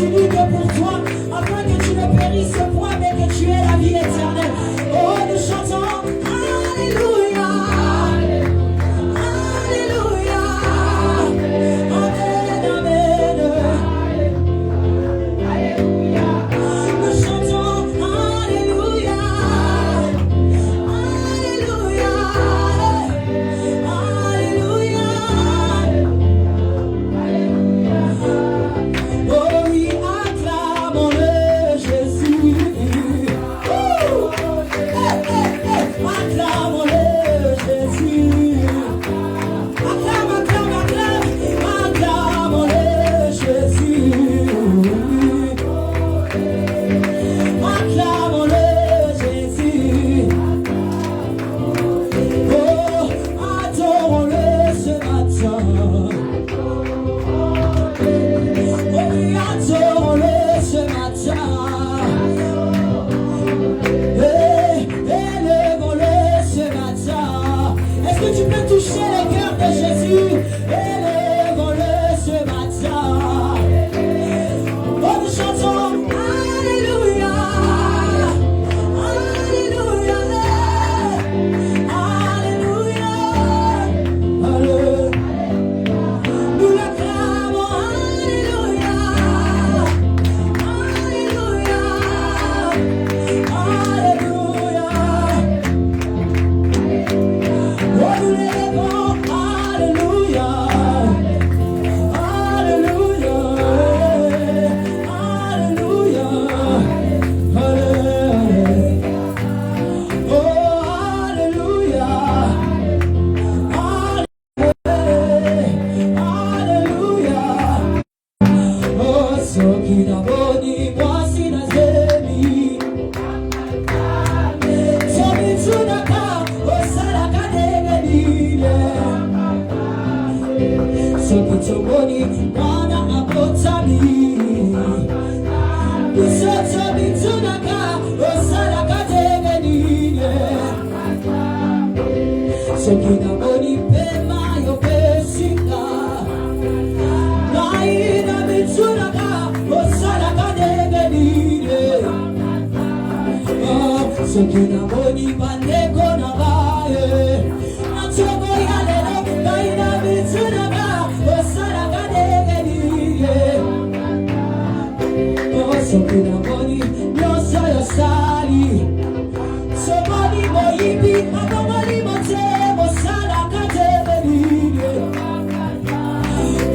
continue que pour toi, afin que tu ne périsses point, mais que tu aies la vie éternelle. Oh, nous chantons Alléluia. Alléluia. Amen, amen. Nous chantons Alléluia. Alléluia. Alléluia. Oh oui, acclamons-le, Jésus. Acclamons-le, Jésus. Acclame, acclame, acclame. Acclamons-le, Jésus. Acclamons-le, Jésus. Oh, adorons-le ce matin. Oh oui, adorons-le ce matin. Élevons-le ce matin. Est-ce que tu peux toucher le cœur de Jésus? Élevons-le ce matin. Oh, nous chantons Alléluia. Alléluia. Alléluia. Alléluia. Nous l'acclamons. Alléluia. Alléluia. Alléluia. Oh, nous l'élevons. Alléluia. Alléluia. Alléluia. Alléluia. Oh, Alléluia. Alléluia. Oh, soki na boni mwasi na zemi. Somi tunaka, osala kadegelile. Soki tomoni mwana abotami. Usotomi tunaka, osala kadegelile. Soki na boni pema yo pesika. Naina mitunaka, osala kadegelile. Oh, soki na boni bandeko na baye. Natongo ya lelo, naina mitunaka, osala kadegelile. Oh, soki na boni nyonso yosali. Somoni moyibi, abongoli motema, osala kadegelile.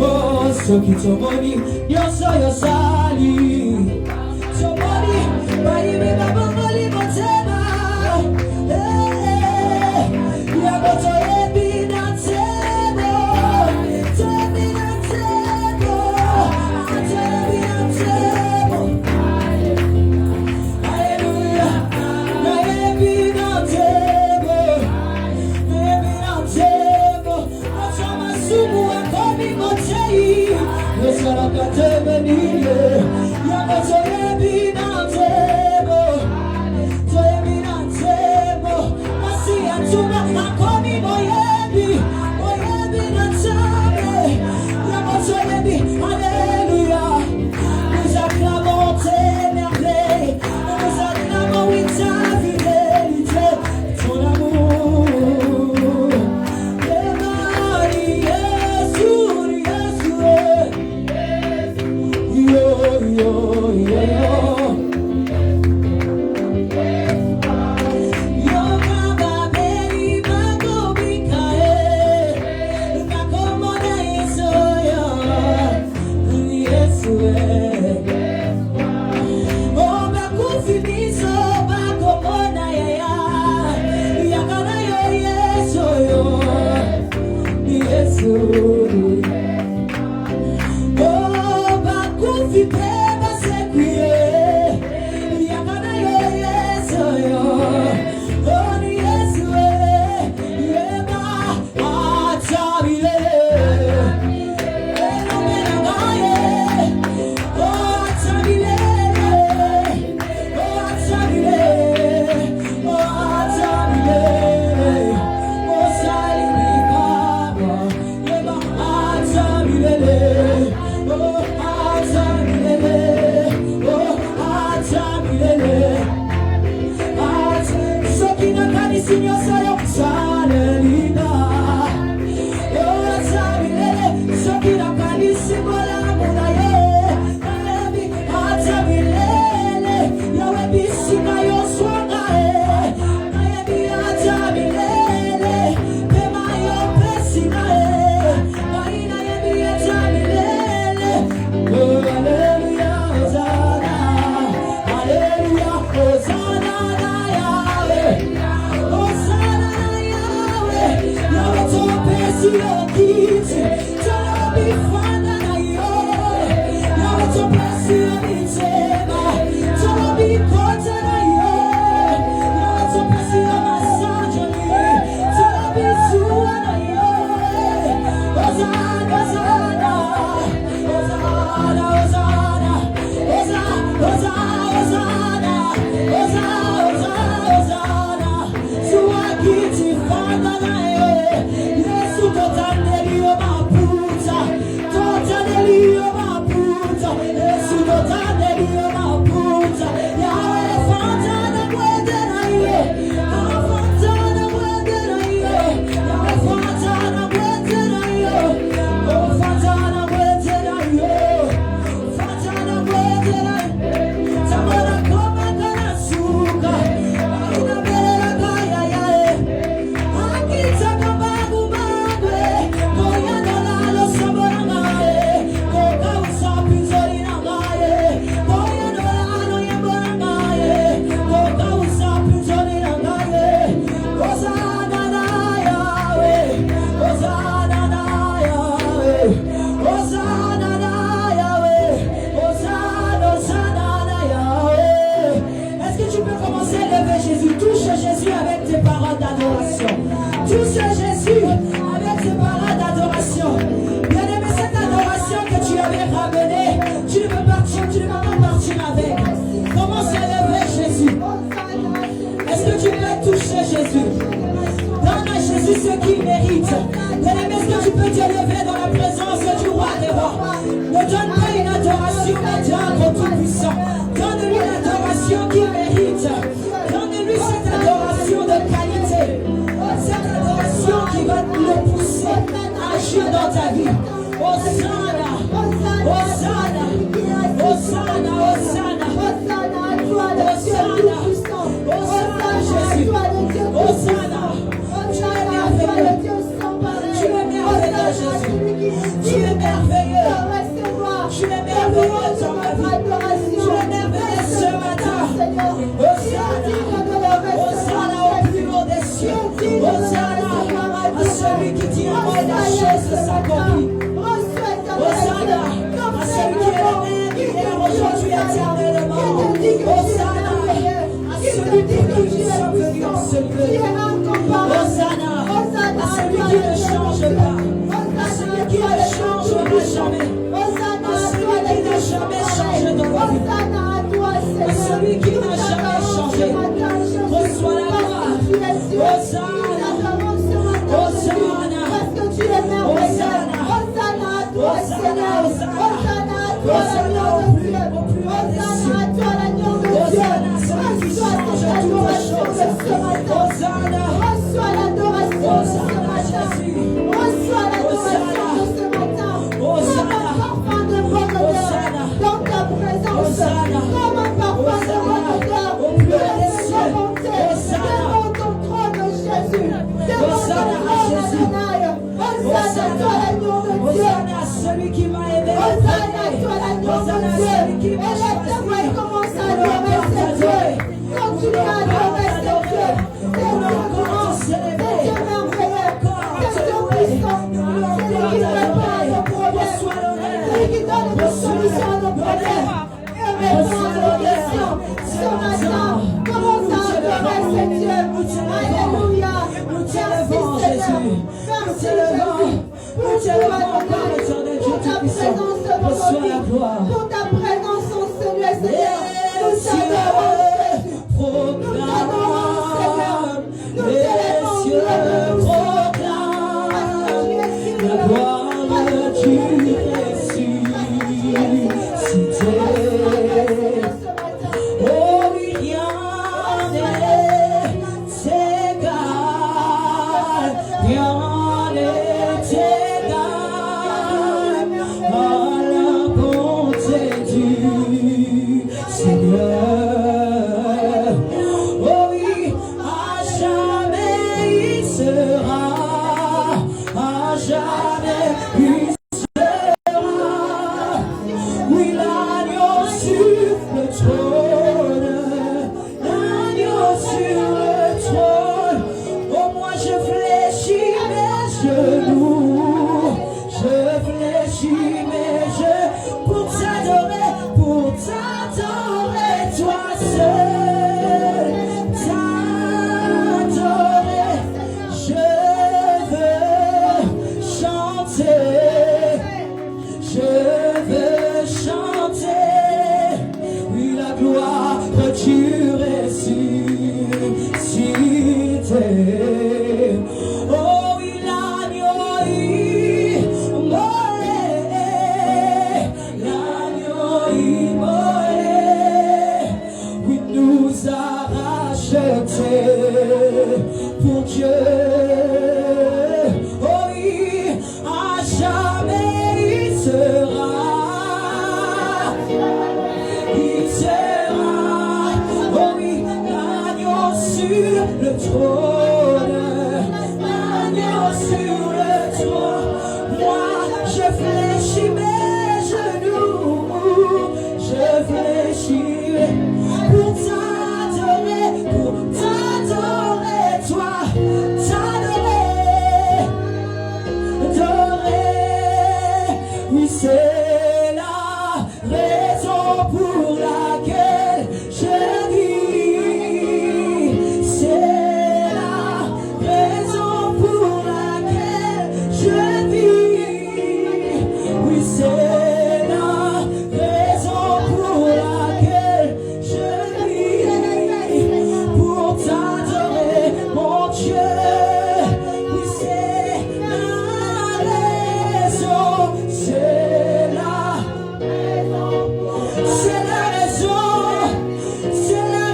Oh, soki tomoni nyonso yosali. Somoni bayibi babongoli motema. Yango toyebi na ntemo. Toyebi na ntemo. Toyebi na ntemo. Alléluia. Nayebi na ntemo. Nayebi na ntemo. Acha masumu akomi motei. Yosala kadegelile. Yango toyebi na ntemo. Dieu. veux chanter, oui, la gloire que tu ressuscité. Oh, oui, l'agneau immolé, oui, nous a rachetés pour Dieu. Oh, oui, à jamais il sera. Il sera, oh oui, l'agneau sur le trône, l'agneau sur le trône. Moi, je fléchis mes genoux, je fléchis pour t'adorer, toi, t'adorer, adorer. Oui, c'est la raison pour laquelle je vis. C'est la raison pour laquelle je vis. Oui, c'est la raison pour laquelle je vis. Pour t'adorer, mon Dieu. Oui, c'est la raison. C'est la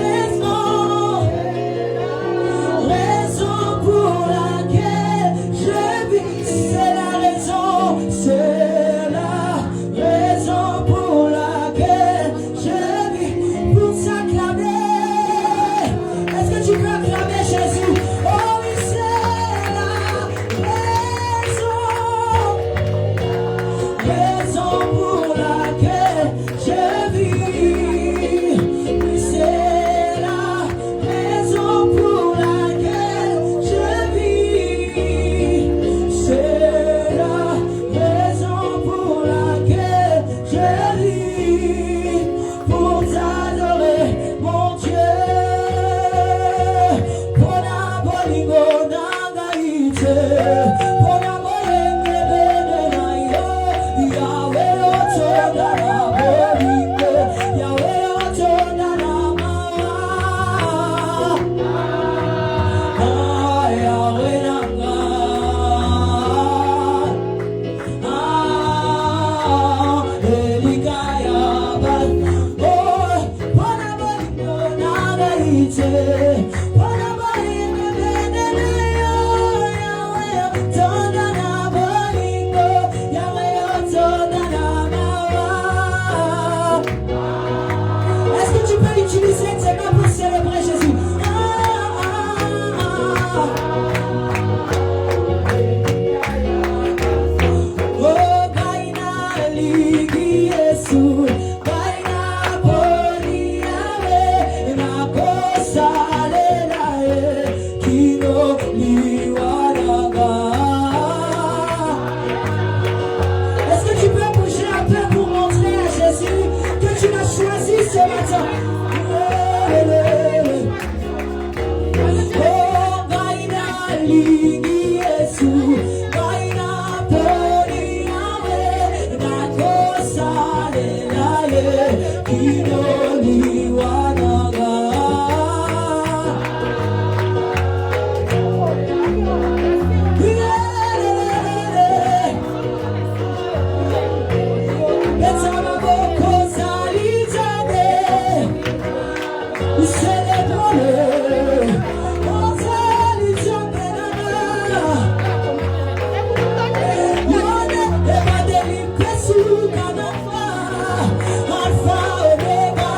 raison, raison pour laquelle je vis. C'est la raison pour laquelle je vis. Pour s'acclamer, est-ce que tu peux acclamer Jésus? Oh oui, c'est la raison pour laquelle je vis. Oui, c'est la raison pour laquelle je vis. C'est la raison pour laquelle je vis. Pour t'adorer, mon Dieu. Bona bolingo nangaite. Bona bolenge benena yo. Yahweh otonda na bolingo. Yahweh otonda na mawa. Ah, Yahweh nanga. Ah, Elikaya bal. Oh, bona bolingo nangaite. Bona bolingo benena yo. Yahweh otonda na bolingo. Yahweh otonda na mawa. Est-ce que tu peux utiliser tes mains pour célébrer Jésus? Oh, baina ligi Yesu, baina poni yawe, na kosa lela kino liwanaga. Est-ce que tu peux bouger un peu pour montrer à Jésus que tu l'as choisi ce matin? Oh, baina ligi Yesu, baina poni yawe, na kosa lela kino liwanaga. Alpha Omega.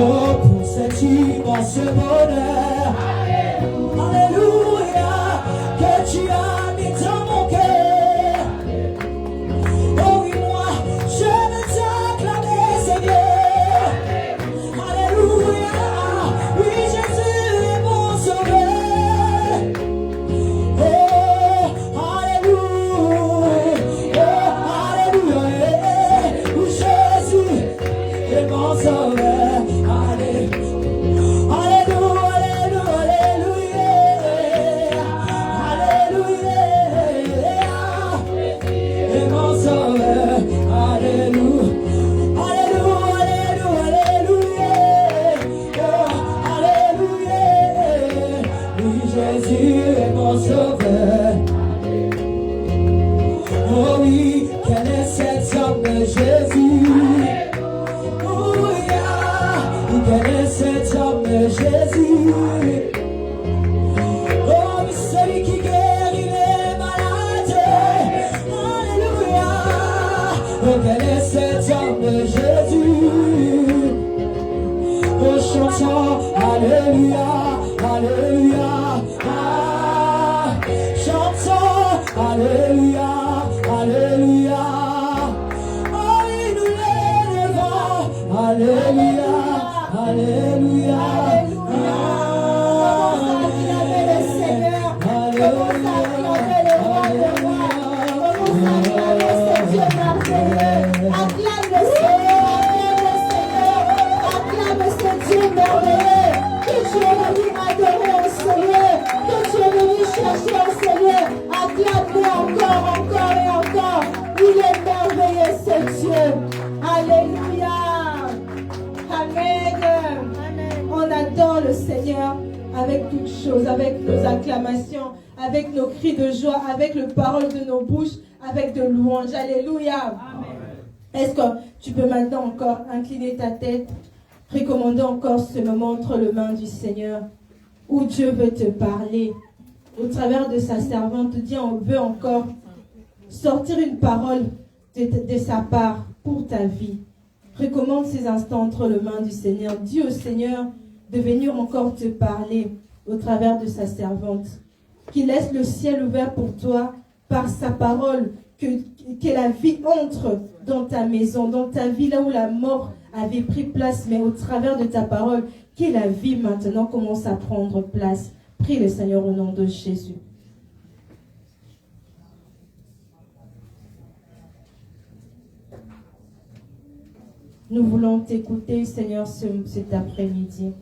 Oh, pour cet immense bonheur. Alléluia, que tu as mis dans mon cœur. Oh oui, moi, je veux t'acclamer, Seigneur. Alléluia, oui, Jésus est mon sauveur. Oh, alléluia, oui, Jésus est mon sauveur. Alléluia, alléluia, et mon sauveur. Alléluia, alléluia, alléluia, oui, Jésus est mon sauveur. Oh oui, quel est cet homme de Jésus? Quel est cet homme de Jésus? Oh, mais celui qui guérit les malades. Alléluia. Oh, quel est cet homme de Jésus? Oh, chantons Alléluia, Alléluia. Ah, chantons Alléluia, Alléluia. Oh, il nous l'élève. Alléluia. Alléluia, Alléluia. Acclamez le Seigneur. Commence à acclamer le roi de rois. Commence à acclamer ce Dieu merveilleux. Acclame le Seigneur, acclame ce Dieu merveilleux. Que tu es venu adorer au Seigneur, que tu es venu chercher au Seigneur. Acclame-le encore, encore et encore. Il est merveilleux ce Dieu. Alléluia. Amen. On adore le Seigneur avec toutes choses, avec nos acclamations, avec nos cris de joie, avec les paroles de nos bouches, avec de louanges. Alléluia. Est-ce que tu peux maintenant encore incliner ta tête, recommander encore ce moment entre les mains du Seigneur où Dieu veut te parler au travers de sa servante. Dieu veut encore sortir une parole de sa part pour ta vie. Recommande ces instants entre les mains du Seigneur. Dis au Seigneur de venir encore te parler au travers de sa servante. Qu'il laisse le ciel ouvert pour toi par sa parole. Que la vie entre dans ta maison, dans ta vie, là où la mort avait pris place, mais au travers de ta parole, que la vie maintenant commence à prendre place. Prie le Seigneur au nom de Jésus. Nous voulons t'écouter, Seigneur, cet après-midi.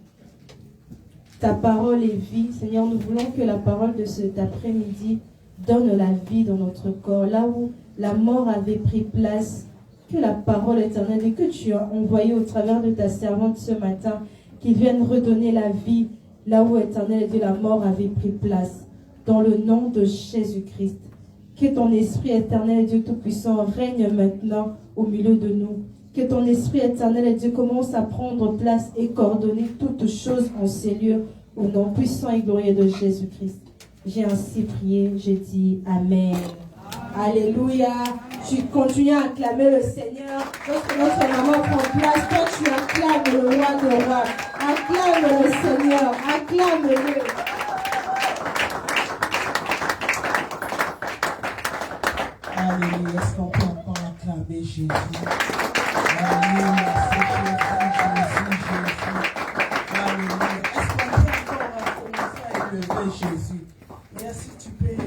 Ta parole est vie. Seigneur, nous voulons que la parole de cet après-midi donne la vie dans notre corps. Là où la mort avait pris place, que la parole éternelle et que tu as envoyée au travers de ta servante ce matin, qu'il vienne redonner la vie là où éternel Dieu, la mort avait pris place. Dans le nom de Jésus-Christ. Que ton esprit éternel, Dieu Tout-Puissant, règne maintenant au milieu de nous. Que ton esprit éternel, Dieu, commence à prendre place et coordonner toutes choses en ces lieux, au nom puissant et glorieux de Jésus-Christ. J'ai ainsi prié, j'ai dit Amen. Alléluia. Tu continues à acclamer le Seigneur. Lorsque notre maman prend place, toi tu acclames le roi de rois. Acclame le Seigneur, acclame-le. Alléluia. Est-ce qu'on peut encore acclamer Jésus? Alléluia. C'est Jésus, Jésus. Alléluia. Est-ce qu'on peut encore commencer à élever Jésus? Et si tu peux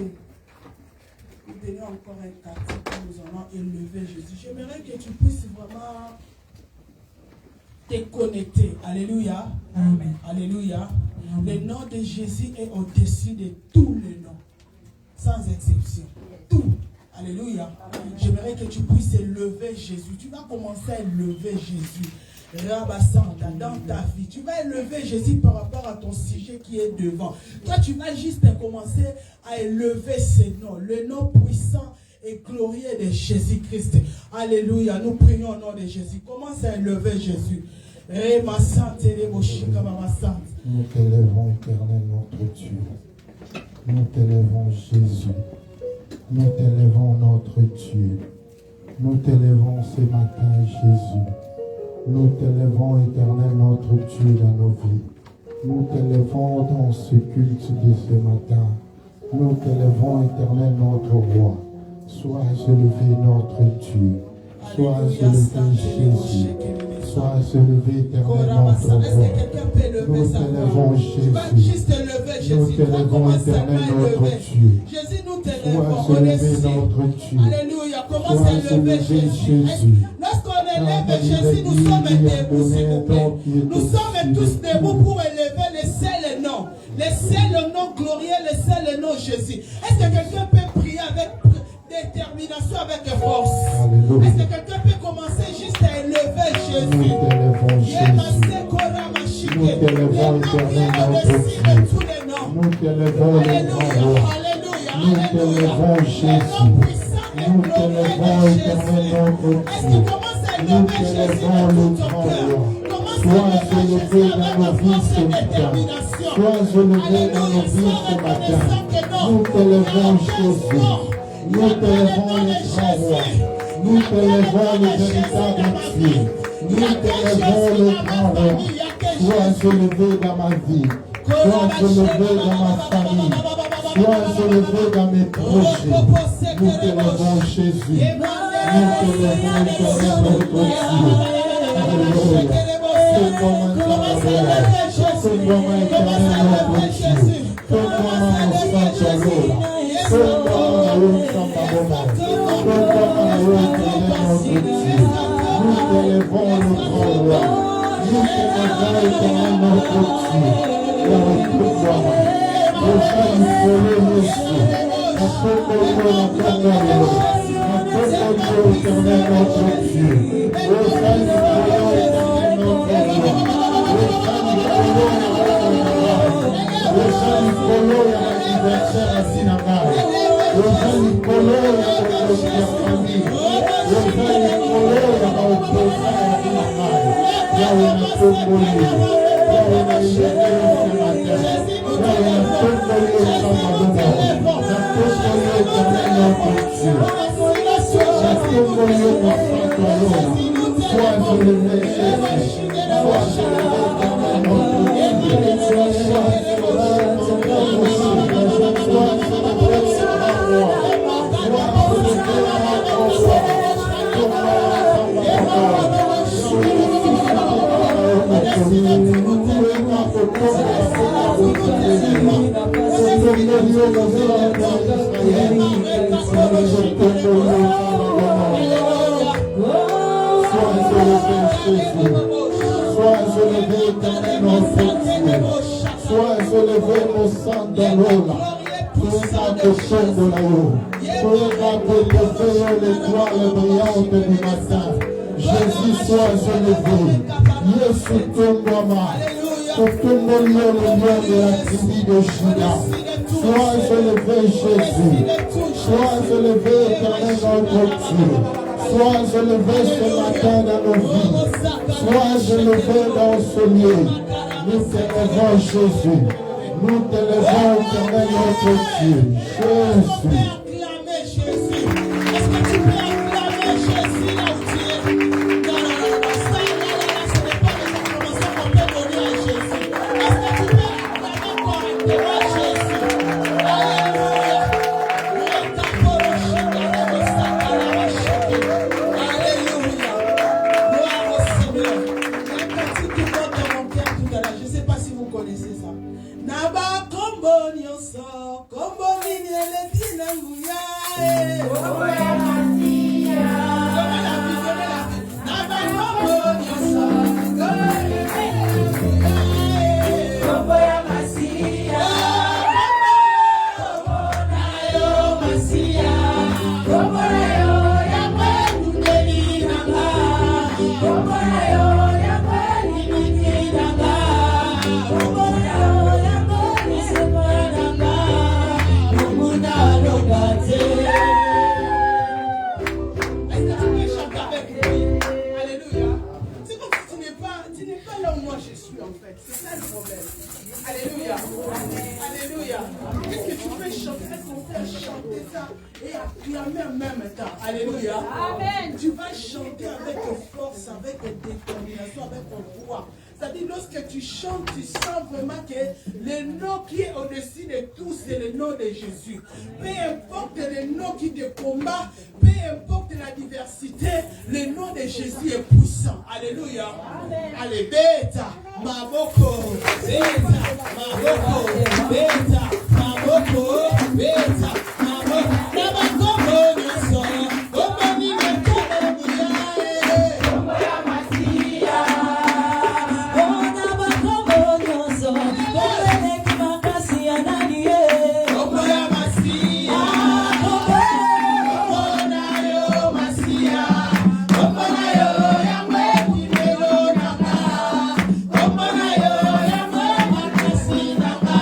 nous donner encore un cantique que nous allons élever Jésus. J'aimerais que tu puisses vraiment te connecter. Alléluia. Amen. Alléluia. Amen. Le nom de Jésus est au-dessus de tous les noms. Sans exception. Tout. Alléluia. J'aimerais que tu puisses élever Jésus. Tu vas commencer à élever Jésus. Rabassanta dans ta vie. Tu vas élever Jésus par rapport à ton sujet qui est devant. Toi, tu vas juste commencer à élever ce nom. Le nom puissant et glorieux de Jésus-Christ. Alléluia. Nous prions au nom de Jésus. Commence à élever Jésus. Nous t'élèvons, éternel notre Dieu. Nous t'élèvons, Jésus. Nous t'élèvons, notre Dieu. Nous t'élèvons ce matin, Jésus. Nous t'élevons, Éternel, notre Dieu, dans nos vies. Nous t'élevons dans ce culte de ce matin. Nous t'élevons, Éternel, notre Roi. Sois élevé, notre Dieu. Sois élevé, Jésus. Sois élevé, Éternel, notre Roi. Nous t'élevons, Jésus. Nous t'élevons, Éternel, notre Dieu. Jésus, nous Sois t'élevons. élevé, notre Dieu. Alléluia. Commence Sois à élever élevé, Jésus. Jésus. Lorsqu'on élève Jésus, nous sommes debout, s'il vous plaît. Nous sommes tous debout pour élever les seuls noms. Les seuls noms glorieux, les seuls noms Jésus. Est-ce que quelqu'un peut prier avec détermination, avec force? Alléluia. Est-ce que quelqu'un peut commencer juste à élever Jésus? Nous t'élevons, Jésus. Nous t'élevons, Éternel, notre Dieu. Nous t'élevons, le grand roi. Nous t'élevons, Jésus. Nous t'élevons, Éternel, notre Dieu. Nous t'élevons, le grand roi. Sois élevé dans nos vies ce matin. Sois élevé dans nos vies ce matin. Nous t'élevons, Jésus. Nous t'élevons, le grand roi. Nous t'élevons, le véritable Dieu. Nous t'élevons, le grand roi. Sois élevé dans ma vie. Sois élevé dans ma famille. Sois élevé dans mes projets. Nous t'élevons, Jésus. Nous t'élevons, Éternel, notre Dieu. Alléluia. C'est comme un saint. C'est comme un Éternel, notre Dieu. C'est comme un saint Lord. C'est comme un saint Baba. C'est comme un Éternel, notre Dieu. Nous t'élevons, le grand roi. Nous t'élevons, Éternel, notre Dieu. Dans le pouvoir. Le chant du soleil, Jésus. La Éternel, notre Dieu. Le chant du soleil, Éternel, notre roi. Le chant du soleil, le chant du soleil à l'anniversaire à Sinaï. Le chant du soleil à la famille. Le chant du soleil à l'opposant à Sinaï. Yahweh n'a pas volé. Yahweh n'a élevé ce matin. Yahweh n'a pas volé au Samadona. N'a pas volé au Éternel notre Dieu. N'a pas volé au Saint-Olona. Sois élevé, Jésus. Sois élevé, Éternel notre Dieu. Sois élevé, notre Dieu. Sois élevé, notre roi. Sois élevé, notre roi. Sois élevé, Éternel, notre Dieu. Sois élevé, mon sang dans l'eau. Sois que chant de là-haut. Sois que l'étoile brillante du matin. Jésus, sois élevé. Yesu Tongoma. Sotumbo le lion de la tribu de Juda. Sois élevé, Jésus. Sois élevé, Éternel, notre Dieu. Sois élevé ce matin dans nos vies. Sois élevé dans ce lieu. Nous t'élevons, Jésus. Nous t'élevons, Éternel, notre Dieu. Jésus. lorsque tu chantes, tu sens vraiment que le nom qui est au-dessus de tout, c'est le nom de Jésus. Peu importe le nom qui te combat, peu importe la diversité, le nom de Jésus est puissant. Alléluia. Amen. Allez, bêta, maboko, bêta, maboko, bêta, maboko, bêta, maboko, maboko, nyoso, omoni mekele buyae, omoya matia, ona bako nyoso, omele kimakasi ananie, omoya matia, omona yo matia, omona yo yamwe kimelo naka, omona yo yamwe makasi naka,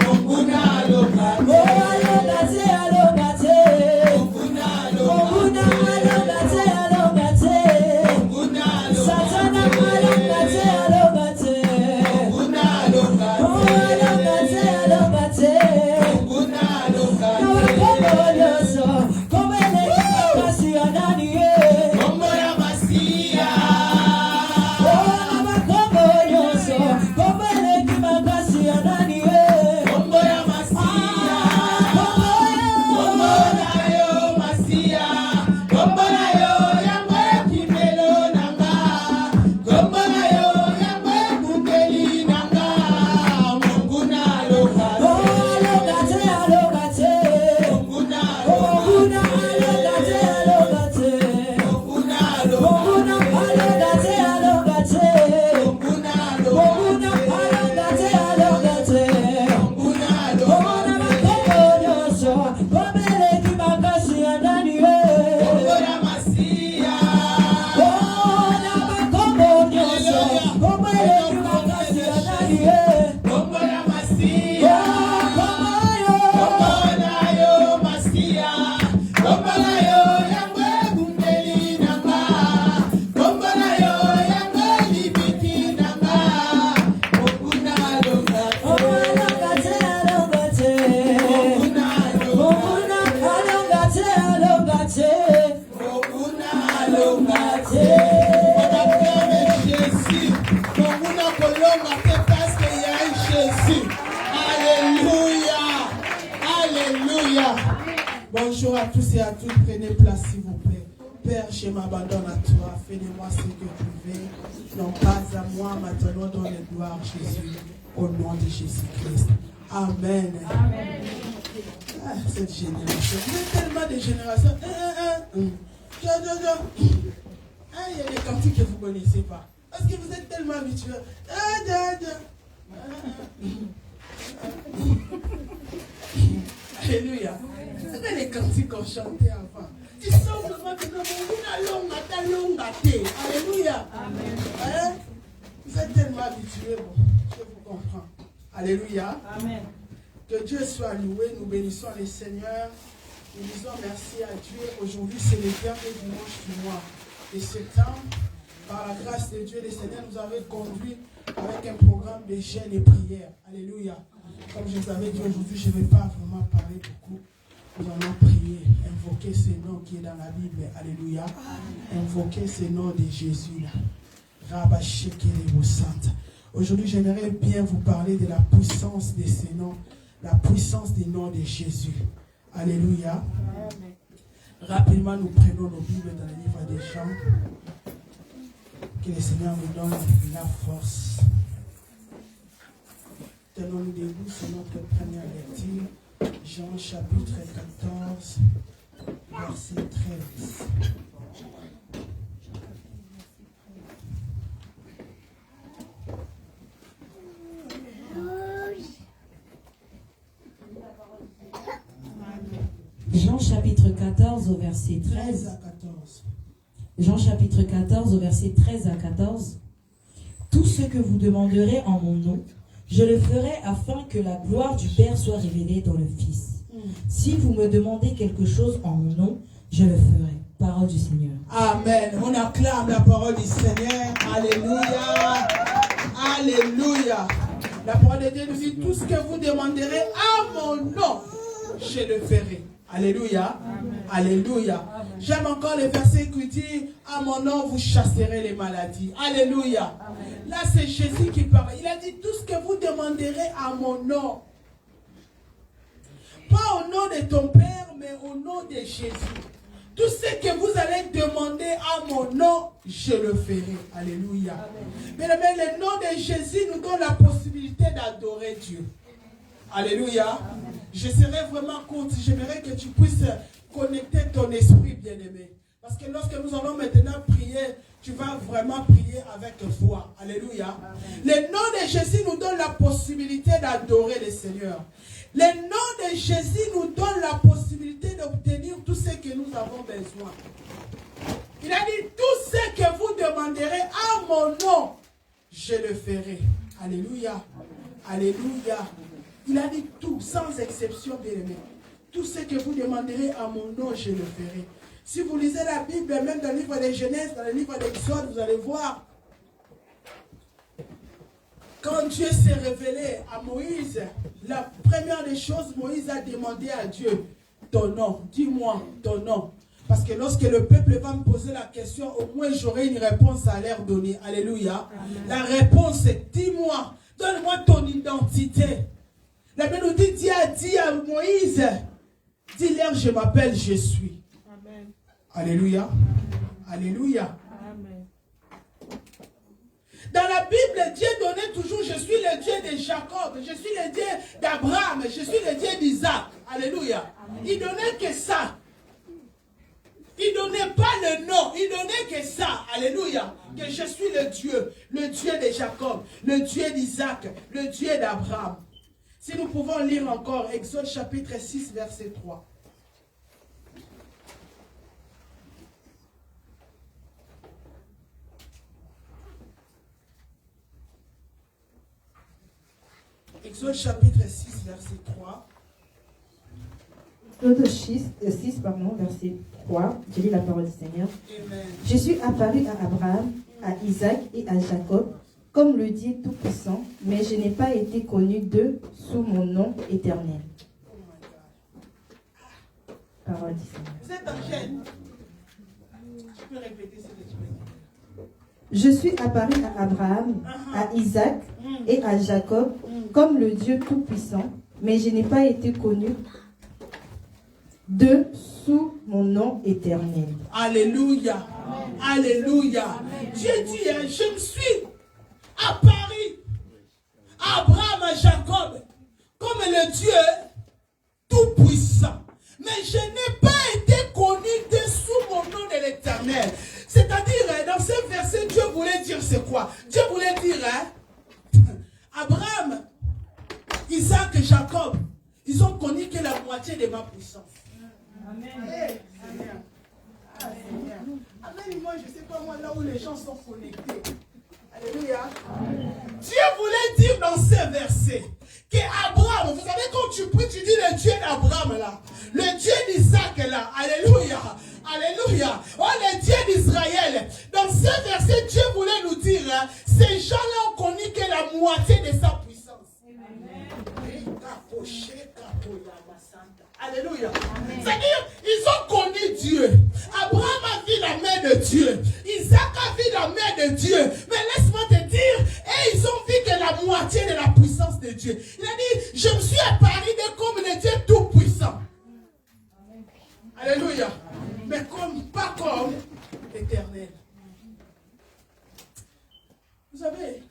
monguna loka, alogate, alogate, monguna loka, alogate, alogate, monguna loka, satana alogate, alogate, monguna loka, alogate, alogate, monguna loka, nawakobolyoso, komele kasi ananie, omoya masia, nawakobolyoso, komele kimakasi ananie, omoya masia, omona yo masia, omona yo yamwe kimelo nanga, omona yo yamwe kundeli nanga, monguna loka, alogate, alogate, monguna loka, alogate, alogate, monguna loka, alogate, alogate, monguna loka, alogate, alogate, monguna loka, makobolyoso, komele kimakasi ananie, omoya masia, makobolyoso, komele kimakasi ananie, omoya masia, omona yo masia, omona yo yamwe kundeli nanga, omona yo yamwe libiti nanga, monguna loka, alogate, alogate, monguna loka, alogate, alogate, monguna alogate. On acclame Jésus. Monguna kolonga te parce qu'il y a un Jésus. Alléluia. Alléluia. Bonjour à tous et à toutes. Prenez place s'il vous plaît. Père, je m'abandonne à toi. Fais de moi ce que tu veux. Non pas à moi, maintenant dans les gloires, Jésus. Au nom de Jésus-Christ. Amen. Ah, cette génération. Il y a tellement de générations. Ah, il y a des cantiques que vous ne connaissez pas. Parce que vous êtes tellement habitués. Alléluia. C'est les cantiques qu'on chantait avant. Tu sens vraiment que nous alléluia. Hein? Vous êtes tellement habitués. Bon, je vous comprends. Alléluia. Amen. Que Dieu soit loué. Nous bénissons le Seigneur. Nous disons merci à Dieu. Aujourd'hui, c'est le dernier dimanche du mois de septembre. Par la grâce de Dieu, le Seigneur nous avait conduit avec un programme de jeûne et prière. Alléluia. Comme je vous avais dit aujourd'hui, je ne vais pas vraiment parler beaucoup. Nous allons prier, invoquer ce nom qui est dans la Bible. Alléluia. Invoquer ce nom de Jésus là. Rabashekele Santa. Aujourd'hui, j'aimerais bien vous parler de la puissance de ce nom, la puissance du nom de Jésus. Alléluia. Rapidement, nous prenons nos Bibles dans le livre des Jean. Que le Seigneur nous donne la force. Tenons-nous debout sur notre première lecture. Jean chapitre 14, verset 13. Jean chapitre 14 au verset 13 à 14. Jean chapitre 14 au verset 13 à 14. Tout ce que vous demanderez en mon nom, je le ferai afin que la gloire du Père soit révélée dans le Fils. Si vous me demandez quelque chose en mon nom, je le ferai. Parole du Seigneur. Amen. On acclame la parole du Seigneur. Alléluia. Alléluia. La parole de Dieu nous dit, tout ce que vous demanderez à mon nom, je le ferai. Alléluia. Amen. Alléluia. Amen. J'aime encore le verset qui dit, à mon nom, vous chasserez les maladies. Alléluia. Amen. Là, c'est Jésus qui parle. Il a dit, tout ce que vous demanderez à mon nom. Pas au nom de ton Père, mais au nom de Jésus. Tout ce que vous allez demander à mon nom, je le ferai. Alléluia. Mais le nom de Jésus nous donne la possibilité d'adorer Dieu. Alléluia. Amen. Je serai vraiment courte. J'aimerais que tu puisses connecter ton esprit, bien-aimé. Parce que lorsque nous allons maintenant prier, tu vas vraiment prier avec foi. Alléluia. Amen. Le nom de Jésus nous donne la possibilité d'adorer le Seigneur. Le nom de Jésus nous donne la possibilité d'obtenir tout ce que nous avons besoin. Il a dit, tout ce que vous demanderez à mon nom, je le ferai. Alléluia. Alléluia. Il a dit tout, sans exception, bien-aimé. Tout ce que vous demanderez à mon nom, je le ferai. Si vous lisez la Bible, même dans le livre de Genèse, dans le livre d'Exode, vous allez voir. Quand Dieu s'est révélé à Moïse, la première des choses, Moïse a demandé à Dieu, ton nom, dis-moi ton nom. Parce que lorsque le peuple va me poser la question, au moins j'aurai une réponse à leur donner. Alléluia. Amen. La réponse est, dis-moi, donne-moi ton identité. La Bible nous dit, Dieu a dit à Moïse, dis-leur, je m'appelle, je suis. Amen. Alléluia. Amen. Alléluia. Amen. Dans la Bible, Dieu donnait toujours, je suis le Dieu de Jacob, je suis le Dieu d'Abraham, je suis le Dieu d'Isaac. Alléluia. Amen. Il donnait que ça. Il ne donnait pas le nom, il donnait que ça. Alléluia. Que je suis le Dieu de Jacob, le Dieu d'Isaac, le Dieu d'Abraham. Si nous pouvons lire encore Exode chapitre 6, verset 3. Exode chapitre 6, verset 3. Exode 6, verset 3. Je lis la parole du Seigneur. Amen. Je suis apparu à Abraham, à Isaac et à Jacob, comme le Dieu Tout-Puissant, mais je n'ai pas été connu d'eux sous mon nom éternel. Parole du Seigneur. Vous êtes en chaîne. Tu peux répéter ce que tu veux dire. Je suis apparu à Abraham, à Isaac et à Jacob, comme le Dieu Tout-Puissant, mais je n'ai pas été connu d'eux sous mon nom éternel. Alléluia. Amen. Alléluia. Amen. Dieu dit, je me suis apparu à Abraham, à Jacob, comme le Dieu Tout-Puissant. Mais je n'ai pas été connu sous mon nom de l'Éternel. C'est-à-dire, dans ce verset, Dieu voulait dire c'est quoi? Dieu voulait dire, Abraham, Isaac et Jacob, ils ont connu que la moitié de ma puissance. Amen. Hey, Seigneur. Ah, Seigneur. Amen. Moi, je ne sais pas moi là où les gens sont connectés. Alléluia. Amen. Dieu voulait dire dans ce verset que Abraham, vous savez quand tu pries, tu dis le Dieu d'Abraham là, le Dieu d'Isaac là. Alléluia. Alléluia. Oh, le Dieu d'Israël. Dans ce verset, Dieu voulait nous dire, ces gens-là ont connu que la moitié de sa puissance. Amen. Alléluia. C'est-à-dire, ils ont connu Dieu. Abraham a vu la main de Dieu. Isaac a vu la main de Dieu. Mais laisse-moi te dire, et ils ont vu que la moitié de la puissance de Dieu. Il a dit, je me suis apparu comme le Dieu tout-puissant. Alléluia. Mais pas comme l'Éternel. Vous savez,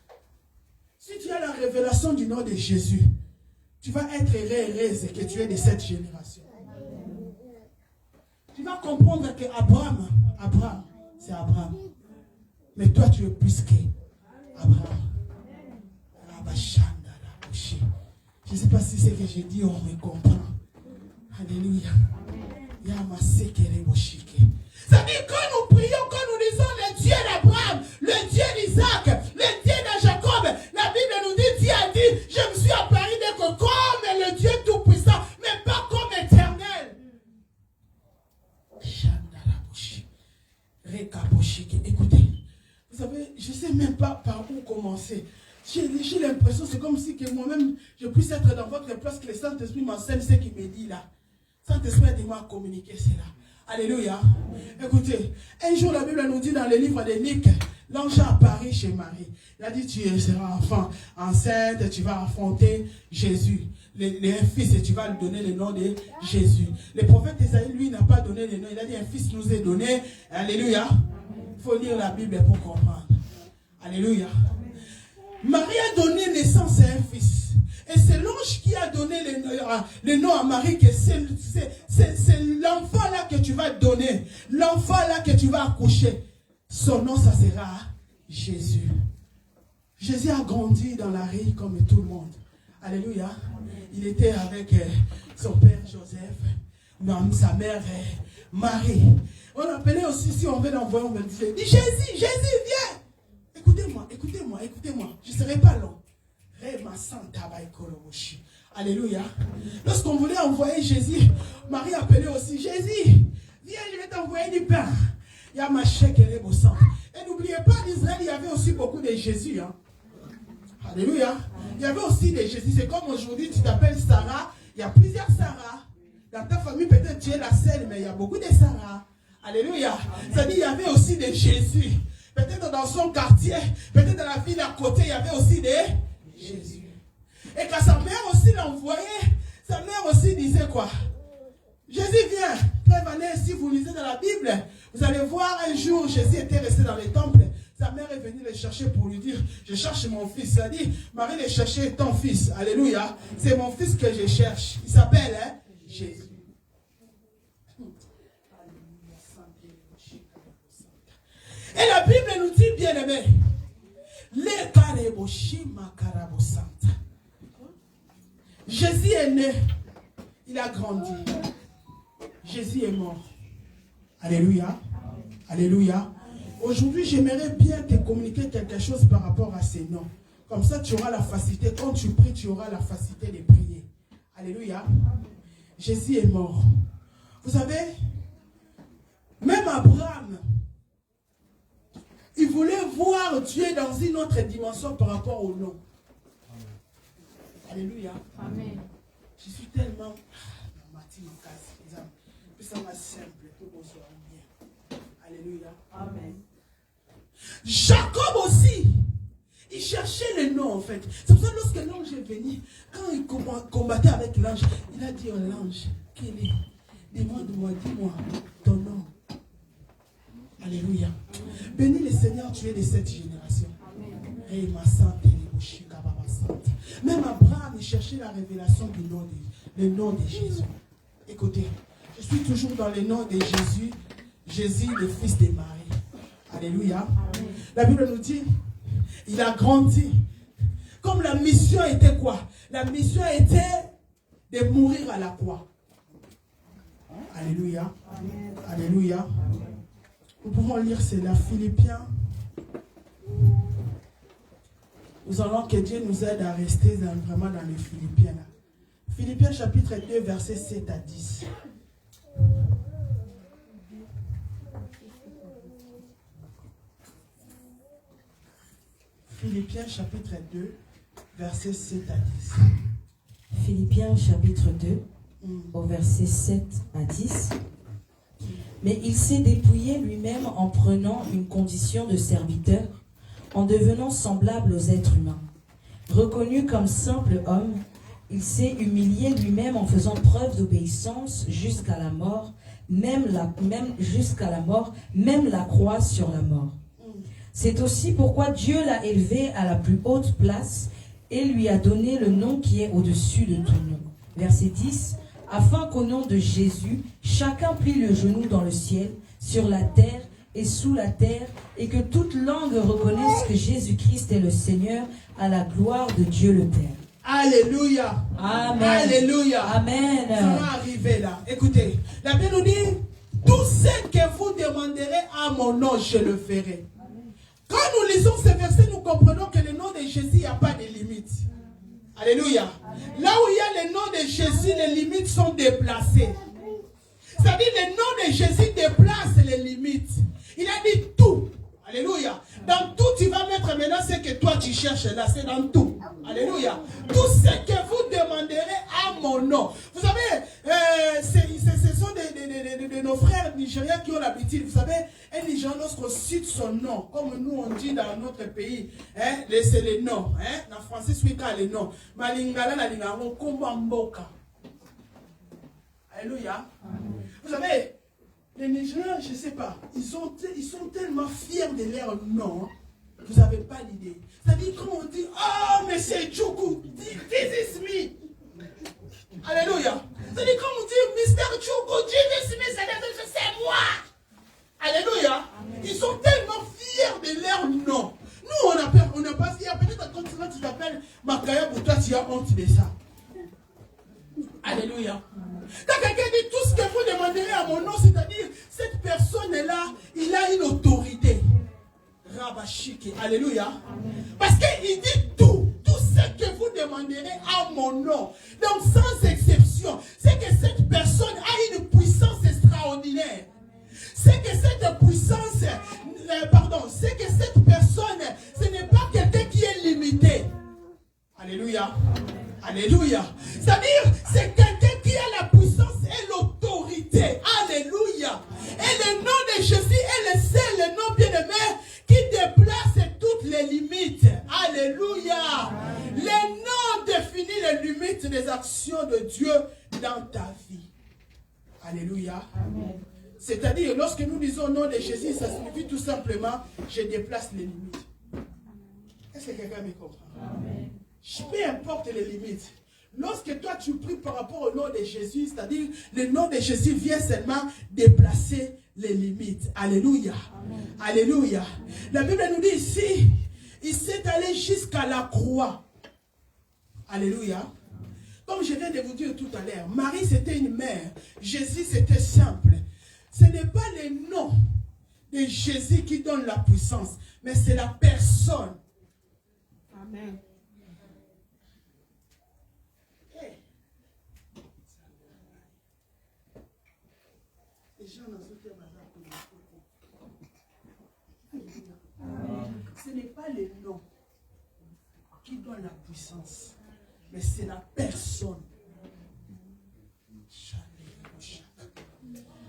si tu as la révélation du nom de Jésus, tu vas être heureuse que tu es de cette génération. Tu vas comprendre que Abraham, c'est Abraham. Mais toi, tu es plus qu'Abraham. Je ne sais pas si c'est que j'ai dit, on me comprend. Alléluia. C'est-à-dire, quand nous prions, quand nous disons le Dieu d'Abraham, le Dieu d'Isaac, le Dieu de Jacob, la Bible nous dit, Dieu a dit, je me suis apparu d'être comme le Dieu tout-puissant, mais pas comme éternel. Écoutez, vous savez, je ne sais même pas par où commencer. J'ai l'impression, c'est comme si que moi-même, je puisse être dans votre place, que le Saint-Esprit m'enseigne ce qu'il me dit là. Saint-Esprit a dit moi à communiquer cela. Alléluia. Écoutez, un jour la Bible nous dit dans le livre de Luc, l'ange a apparu chez Marie. Il a dit, tu seras enceinte, tu vas affronter Jésus. Un fils, et tu vas lui donner le nom de Jésus. Le prophète Isaïe, lui, n'a pas donné le nom. Il a dit, un fils nous est donné. Alléluia. Il faut lire la Bible pour comprendre. Alléluia. Marie a donné naissance à un fils. Et c'est l'ange qui a donné le nom à Marie, que c'est l'enfant là que tu vas donner. L'enfant là que tu vas accoucher. Son nom, ça sera Jésus. Jésus a grandi dans la rue comme tout le monde. Alléluia. Il était avec son père Joseph, sa mère Marie. On appelait aussi, si on veut l'envoyer, on me disait, dis Jésus, viens. Écoutez-moi. Je ne serai pas long. Alléluia. Lorsqu'on voulait envoyer Jésus, Marie appelait aussi, Jésus, viens, je vais t'envoyer du pain. Il y a ma chèque et les beaux sang. Et n'oubliez pas, en Israël, il y avait aussi beaucoup de Jésus. Hein. Alléluia. Il y avait aussi des Jésus. C'est comme aujourd'hui, tu t'appelles Sarah. Il y a plusieurs Sarah. Dans ta famille, peut-être tu es la seule, mais il y a beaucoup de Sarah. Alléluia. C'est-à-dire, il y avait aussi des Jésus. Peut-être dans son quartier, peut-être dans la ville à côté, il y avait aussi des Jésus. Et quand sa mère aussi l'envoyait, sa mère aussi disait quoi? Jésus vient. Prévenez, si vous lisez dans la Bible, vous allez voir un jour, Jésus était resté dans le temple. Sa mère est venue le chercher pour lui dire, je cherche mon fils. Elle a dit, Marie, le chercher ton fils. Alléluia. C'est mon fils que je cherche. Il s'appelle Jésus. Et la Bible nous dit, bien aimé, Jésus est né, il a grandi. Jésus est mort. Alléluia. Alléluia. Aujourd'hui, j'aimerais bien te communiquer quelque chose par rapport à ces noms. Comme ça, tu auras la facilité. Quand tu pries, tu auras la facilité de prier. Alléluia. Jésus est mort. Vous savez, même Abraham, il voulait voir Dieu dans une autre dimension par rapport au nom. Alléluia. Amen. Je suis tellement... Alléluia. Amen. Jacob aussi, il cherchait le nom en fait. C'est pour ça que lorsque l'ange est venu, quand il combattait avec l'ange, il a dit à l'ange, quel est? Demande-moi, dis-moi ton nom. Alléluia. Bénis le Seigneur, tu es de cette génération. Même Abraham, il cherchait la révélation du nom le nom de Jésus. Écoutez, je suis toujours dans le nom de Jésus. Jésus, le fils de Marie. Alléluia. Amen. La Bible nous dit, il a grandi. Comme la mission était quoi? La mission était de mourir à la croix. Alléluia. Amen. Alléluia. Nous pouvons lire cela, Philippiens. Nous allons que Dieu nous aide à rester vraiment dans les Philippiens. Philippiens chapitre 2, versets 7 à 10. Philippiens chapitre 2, versets 7 à 10. Philippiens chapitre 2, au verset 7 à 10. Mais il s'est dépouillé lui-même en prenant une condition de serviteur, en devenant semblable aux êtres humains. Reconnu comme simple homme, il s'est humilié lui-même en faisant preuve d'obéissance jusqu'à la mort, même la croix sur la mort. C'est aussi pourquoi Dieu l'a élevé à la plus haute place et lui a donné le nom qui est au-dessus de tout nom. Verset 10. Afin qu'au nom de Jésus, chacun plie le genou dans le ciel, sur la terre et sous la terre, et que toute langue reconnaisse que Jésus-Christ est le Seigneur, à la gloire de Dieu le Père. Alléluia. Amen. Alléluia. Amen. Ça va arriver là. Écoutez, la Bible nous dit, tout ce que vous demanderez à mon nom, je le ferai. Quand nous lisons ces versets, nous comprenons que le nom de Jésus, il n'y a pas de limite. Alléluia. Là où il y a le nom de Jésus, les limites sont déplacées. C'est-à-dire le nom de Jésus déplace les limites. Il a dit tout. Alléluia. Dans tout, tu vas mettre maintenant ce que toi tu cherches là. C'est dans tout. Alléluia. Tout ce que vous demanderez à mon nom. Vous savez, ce sont de nos frères nigériens qui ont l'habitude. Vous savez, un Nigérian, lorsqu'on cite son nom, comme nous on dit dans notre pays, hein, c'est les noms. Hein, en français, c'est les noms. Malingala, la lingala, Kombamboka. Alléluia. Vous savez, les Nigériens, je ne sais pas, ils sont tellement fiers de leur nom. Vous n'avez pas l'idée. C'est-à-dire, quand on dit, oh, mais c'est Choukou, this is me. Alléluia. C'est-à-dire, quand on dit, Mr. Choukou, this is me, c'est moi. Alléluia. Amen. Ils sont tellement fiers de leur nom. Nous, on n'a pas fiers. Peut-être quand tu t'appelles Makaya, pour toi, tu as honte de ça. Alléluia. Quand quelqu'un dit tout ce que vous demanderez à mon nom, c'est-à-dire, cette personne-là, il a une autorité. Rabashiki. Alléluia. Amen. Parce qu'il dit tout ce que vous demanderez à mon nom. Donc, sans exception, c'est que cette personne a une puissance extraordinaire. C'est que cette puissance, c'est que cette personne, ce n'est pas quelqu'un qui est limité. Alléluia. Amen. Alléluia. C'est-à-dire, c'est quelqu'un qui a la puissance et l'autorité. Alléluia. Et le nom de Jésus est le seul nom bien-aimé qui déplace toutes les limites. Alléluia. Amen. Le nom définit les limites des actions de Dieu dans ta vie. Alléluia. Amen. C'est-à-dire, lorsque nous disons nom de Jésus, ça signifie tout simplement, je déplace les limites. Est-ce que quelqu'un me comprend? Amen. Peu importe les limites. Lorsque toi tu pries par rapport au nom de Jésus, c'est-à-dire le nom de Jésus vient seulement déplacer les limites. Alléluia. Amen. Alléluia. La Bible nous dit ici, il s'est allé jusqu'à la croix. Alléluia. Comme je viens de vous dire tout à l'heure, Marie c'était une mère, Jésus c'était simple. Ce n'est pas le nom de Jésus qui donne la puissance, mais c'est la personne. Amen. Ce n'est pas le nom qui donne la puissance, mais c'est la personne.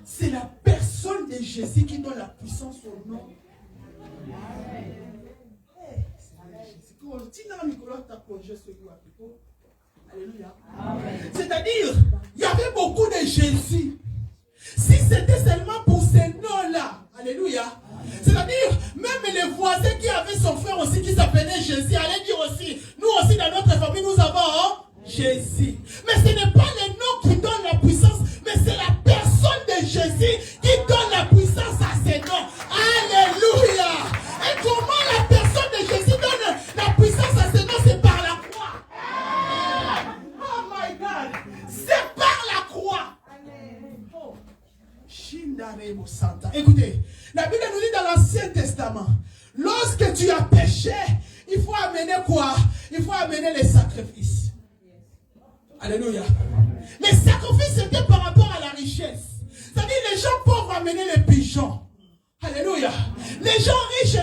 C'est la personne de Jésus qui donne la puissance au nom. C'est-à-dire, il y avait beaucoup de Jésus. Si c'était seulement pour ces noms-là, alléluia. C'est-à-dire, même les voisins qui avaient son frère aussi qui s'appelait Jésus, allaient dire aussi, nous aussi dans notre famille, nous avons Jésus. Mais ce n'est pas le nom qui donne la puissance, mais c'est la personne de Jésus qui donne la puissance à ses noms. Alléluia. Et comment la personne de Jésus donne la puissance à ses noms? C'est par la croix. Oh my God. C'est par la croix. Oh. Écoutez, la Bible nous dit dans l'Ancien Testament, lorsque tu as péché, il faut amener quoi? Il faut amener les sacrifices. Alléluia. Les sacrifices, c'était par rapport à la richesse. C'est-à-dire, les gens pauvres amenaient les pigeons. Alléluia. Les gens riches,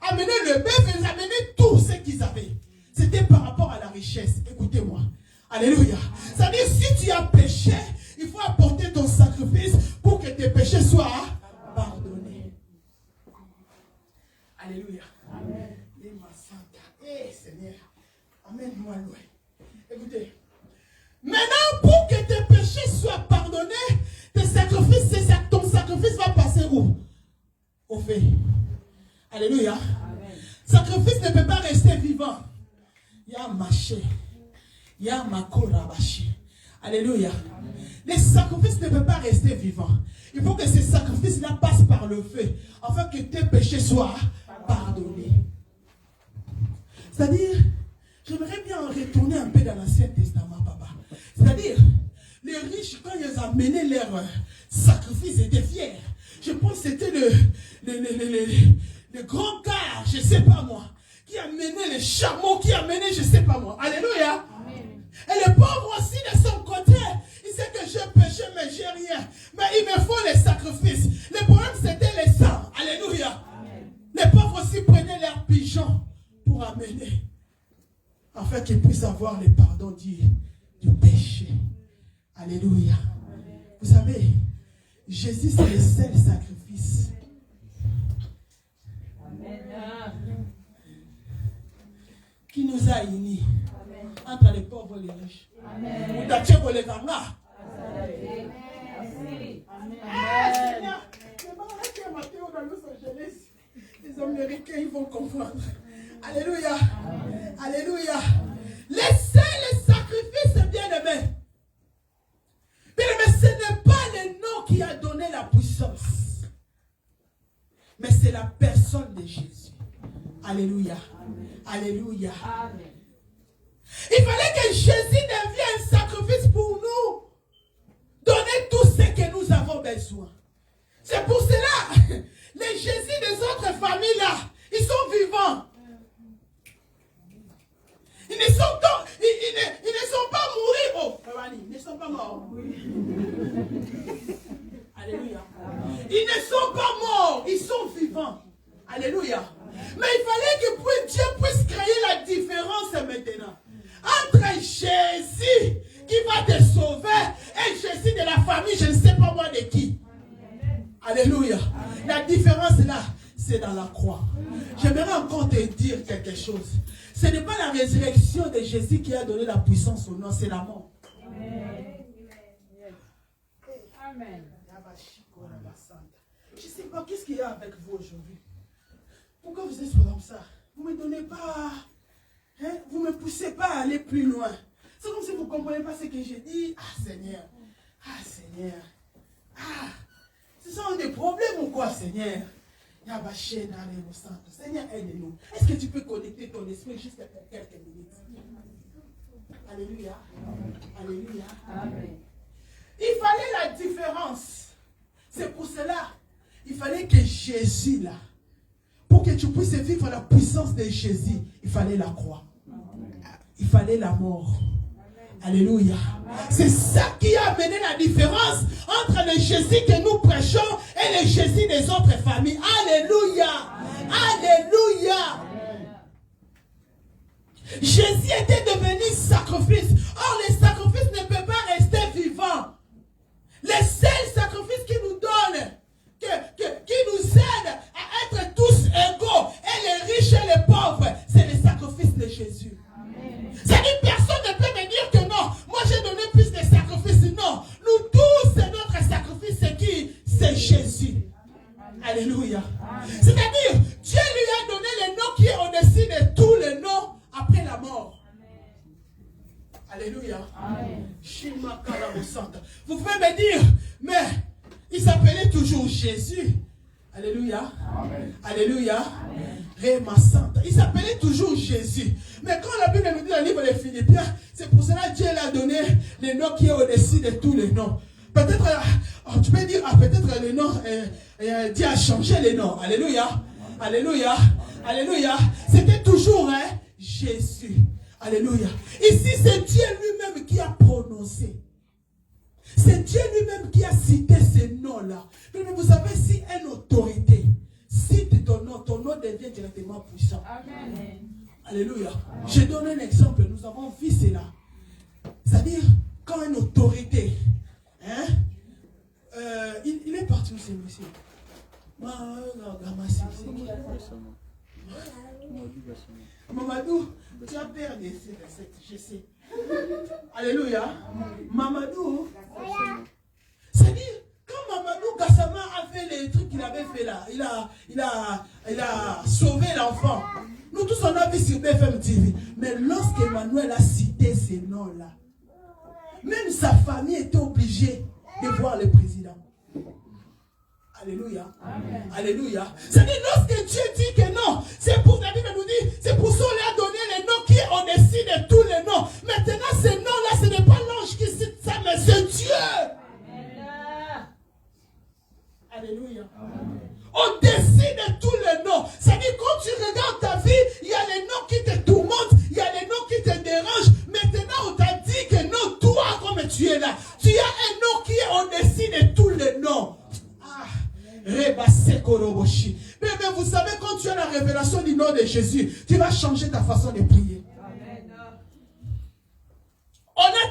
amenaient le bœuf, ils amenaient tout ce qu'ils avaient. C'était par rapport à la richesse. Écoutez-moi. Alléluia. C'est-à-dire, si tu as péché, il faut apporter ton sacrifice pour que tes péchés soient pardonnés. Alléluia. Amen. Eh, Seigneur, amène-moi loin. Écoutez. Maintenant, pour que tes péchés soient pardonnés, ton sacrifice va passer où? Au feu. Alléluia. Amen. Sacrifice ne peut pas rester vivant. Il y a marché. Il y a makorabashi. Alléluia. Amen. Les sacrifices ne peuvent pas rester vivants. Il faut que ces sacrifices-là passent par le feu, afin que tes péchés soient pardonnés. C'est-à-dire, j'aimerais bien retourner un peu dans l'Ancien Testament, papa. C'est-à-dire, les riches, quand ils amenaient leurs sacrifices, ils étaient fiers. Je pense que c'était le grand car, je ne sais pas moi, qui amenait les chameaux, qui amenait, je ne sais pas moi. Alléluia. Amen. Et le pauvre aussi de son côté, il sait que j'ai péché, mais j'ai rien. Mais il me faut les sacrifices. Le problème, c'était les sangs. Alléluia. Amen. Les pauvres aussi prenaient leurs pigeons pour amener. afin qu'il puisse avoir le pardon du péché. Alléluia. Vous savez, Jésus, c'est le seul sacrifice. Qui nous a unis entre les pauvres et les riches. Amen. Les Américains, ils vont comprendre. Alléluia. Amen. Alléluia. Les seuls sacrifices, bien-aimés. Bien-aimés, ce n'est pas le nom qui a donné la puissance. Mais c'est la personne de Jésus. Alléluia. Amen. Alléluia. Amen. Il fallait que Jésus devienne un sacrifice pour nous. Donner tout ce que nous avons besoin. C'est pour cela, les Jésus des autres familles là, ils sont vivants. Ils ne sont pas morts. Oh, ils ne sont pas morts. Alléluia. Ils ne sont pas morts, ils sont vivants. Alléluia. Mais il fallait que Dieu puisse créer la différence maintenant entre Jésus qui va te sauver et Jésus de la famille, je ne sais pas moi de qui. Alléluia. La différence là, c'est dans la croix. J'aimerais encore te dire quelque chose. Ce n'est pas la résurrection de Jésus qui a donné la puissance au nom, c'est la mort. Amen. Je ne sais pas qu'est-ce qu'il y a avec vous aujourd'hui. Pourquoi vous êtes comme ça? Vous ne me donnez pas, hein? Vous ne me poussez pas à aller plus loin. C'est comme si vous ne comprenez pas ce que j'ai dit. Ah Seigneur, ah Seigneur, ah, ce sont des problèmes ou quoi Seigneur? Seigneur, aide-nous. Est-ce que tu peux connecter ton esprit jusqu'à quelques minutes? Alléluia. Alléluia. Amen. Il fallait la différence. C'est pour cela, il fallait que Jésus là, pour que tu puisses vivre la puissance de Jésus, il fallait la croix. Il fallait la mort. Alléluia. C'est ça qui a amené la différence entre le Jésus que nous prêchons et le Jésus des autres familles. Alléluia. Alléluia. Jésus était devenu sacrifice. Or, les sacrifices ne peuvent pas rester vivants. Les seuls sacrifices qui nous donnent, qui nous aident à être tous égaux, et les riches et les pauvres, c'est les sacrifices de Jésus. C'est-à-dire, personne ne peut me dire que non, moi j'ai donné plus de sacrifices. Non, nous tous, c'est notre sacrifice, c'est qui? C'est Jésus. Alléluia. C'est-à-dire, Dieu lui a donné le nom qui est au-dessus de tous les noms après la mort. Alléluia. Vous pouvez me dire, mais il s'appelait toujours Jésus. Alléluia. Amen. Alléluia. Réma Santa. Il s'appelait toujours Jésus. Mais quand la Bible nous dit dans le livre des Philippiens, c'est pour cela que Dieu l'a donné le nom qui est au-dessus de tous les noms. Peut-être, tu peux dire, peut-être le nom, Dieu a changé les noms. Alléluia. Alléluia. Alléluia. C'était toujours Jésus. Alléluia. Ici, c'est Dieu lui-même qui a prononcé. C'est Dieu lui-même qui a cité ces noms-là. Mais vous savez, si une autorité cite ton nom devient directement puissant. Amen. Alléluia. Amen. Je donne un exemple. Nous avons vu cela. C'est-à-dire, quand une autorité, il est parti où c'est monsieur? Mamadou, tu as perdu je sais. Alléluia. Mamadou, c'est-à-dire, quand Mamadou Gassama a fait les trucs qu'il avait fait là, il a sauvé l'enfant. Nous tous on a vu sur BFM TV. Mais lorsque Emmanuel a cité ces noms-là, même sa famille était obligée de voir le président. Alléluia. Amen. Alléluia. C'est-à-dire, lorsque Dieu dit que non, c'est pour, la Bible nous dit, c'est pour ça qu'on lui a donné le nom qui est au-dessus de tous les noms. Maintenant, ces noms-là, ce n'est pas l'ange qui cite ça, mais c'est Dieu. Amen. Alléluia. Amen. Au-dessus de tous les noms. C'est-à-dire, quand tu regardes ta vie, il y a les noms qui te tourmentent, il y a les noms qui te dérangent. Maintenant, on t'a dit que non, toi, comme tu es là, tu as un nom qui est au-dessus de tous les noms. Mais vous savez, quand tu as la révélation du nom de Jésus, tu vas changer ta façon de prier. Amen.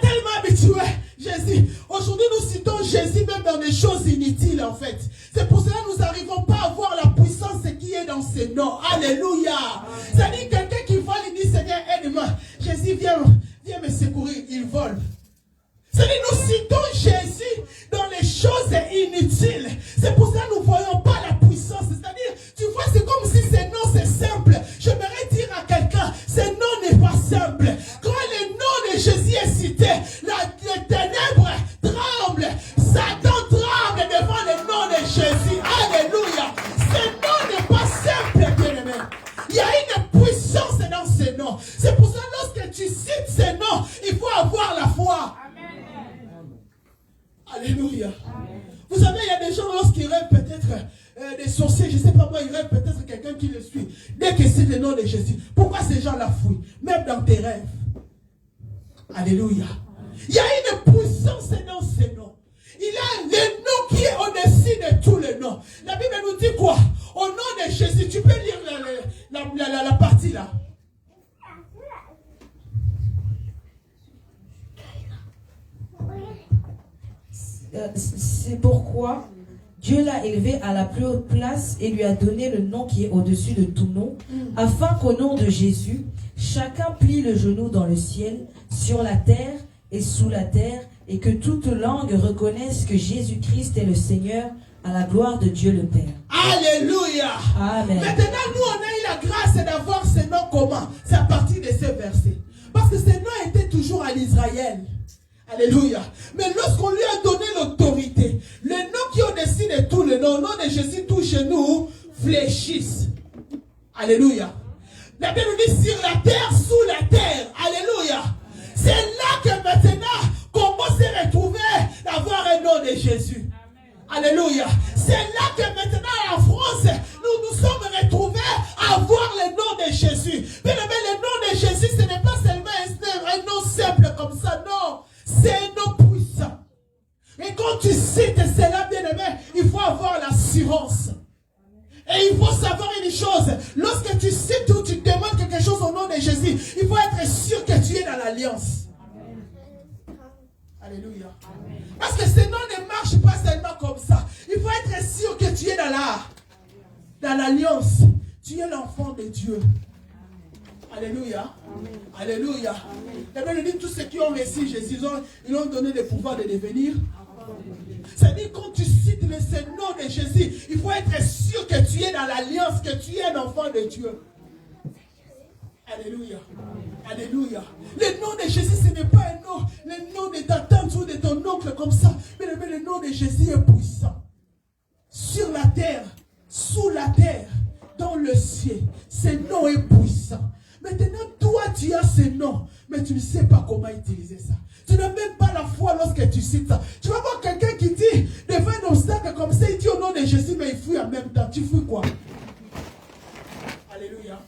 tellement habitué, Jésus. Aujourd'hui, nous citons Jésus même dans des choses inutiles, en fait. C'est pour cela que nous n'arrivons pas à voir la puissance qui est dans ces noms. Alléluia. C'est-à-dire quelqu'un qui vole, il dit, Seigneur, aide-moi. Jésus, viens me secourir. Il vole. C'est-à-dire nous citons Jésus dans les choses inutiles. C'est pour ça que nous ne voyons pas la puissance. C'est-à-dire, tu vois, c'est comme si ces noms, c'est simple. J'aimerais dire à quelqu'un, ce nom n'est pas simple. Quand le nom de Jésus est cité, les ténèbres tremblent. Satan tremble devant le nom de Jésus. Alléluia. Ce nom n'est pas simple, bien-aimé. Il y a une puissance dans ce nom. C'est pour ça que lorsque tu cites ces noms, il faut avoir la foi. Alléluia. Amen. Vous savez, il y a des gens, lorsqu'ils rêvent peut-être des sorciers, je ne sais pas moi, ils rêvent peut-être quelqu'un qui le suit. Dès que c'est le nom de Jésus, pourquoi ces gens-là fouillent? Même dans tes rêves. Alléluia. Il y a une puissance dans ces noms. Il y a le nom qui est au-dessus de tous les noms. La Bible nous dit quoi? Au nom de Jésus, tu peux lire la partie là. C'est pourquoi Dieu l'a élevé à la plus haute place et lui a donné le nom qui est au-dessus de tout nom, afin qu'au nom de Jésus, chacun plie le genou dans le ciel, sur la terre et sous la terre, et que toute langue reconnaisse que Jésus-Christ est le Seigneur, à la gloire de Dieu le Père. Alléluia. Amen. Maintenant, nous, on a eu la grâce d'avoir ce nom commun. C'est à partir de ces versets. Parce que ce nom était toujours à l'Israël. Alléluia. Mais lorsqu'on lui a donné l'autorité, le nom qui est au-dessus de tout le nom, le nom de Jésus touche nous, fléchissent. Alléluia. La Bible nous dit sur la terre, sous la terre. Alléluia. C'est là que maintenant, comment s'est retrouvé d'avoir un nom de Jésus. Alléluia. C'est là que maintenant en France, nous nous sommes retrouvés à avoir le nom de Jésus. Mais le nom de Jésus, ce n'est pas seulement un nom simple comme ça, non. C'est un nom puissant. Et quand tu cites cela, bien-aimé, il faut avoir l'assurance. Et il faut savoir une chose. Lorsque tu cites ou tu demandes quelque chose au nom de Jésus, il faut être sûr que tu es dans l'alliance. Alléluia. Amen. Parce que ce nom ne marche pas seulement comme ça. Il faut être sûr que tu es dans l'alliance. Tu es l'enfant de Dieu. Alléluia. Amen. Alléluia. La Bible dit tous ceux qui ont reçu Jésus, ils ont donné le pouvoir de devenir. C'est-à-dire quand tu cites le nom de Jésus, il faut être sûr que tu es dans l'alliance, que tu es un enfant de Dieu. Alléluia. Alléluia. Le nom de Jésus, ce n'est pas un nom, le nom de ta tante ou de ton oncle comme ça. Mais le nom de Jésus est puissant. Sur la terre, sous la terre, dans le ciel. Ce nom est puissant. Maintenant, toi, tu as ce nom, mais tu ne sais pas comment utiliser ça. Tu n'as même pas la foi lorsque tu cites ça. Tu vas voir quelqu'un qui dit, devant un obstacle comme ça, il dit au nom de Jésus, mais il fouille en même temps. Tu fouilles quoi? Alléluia.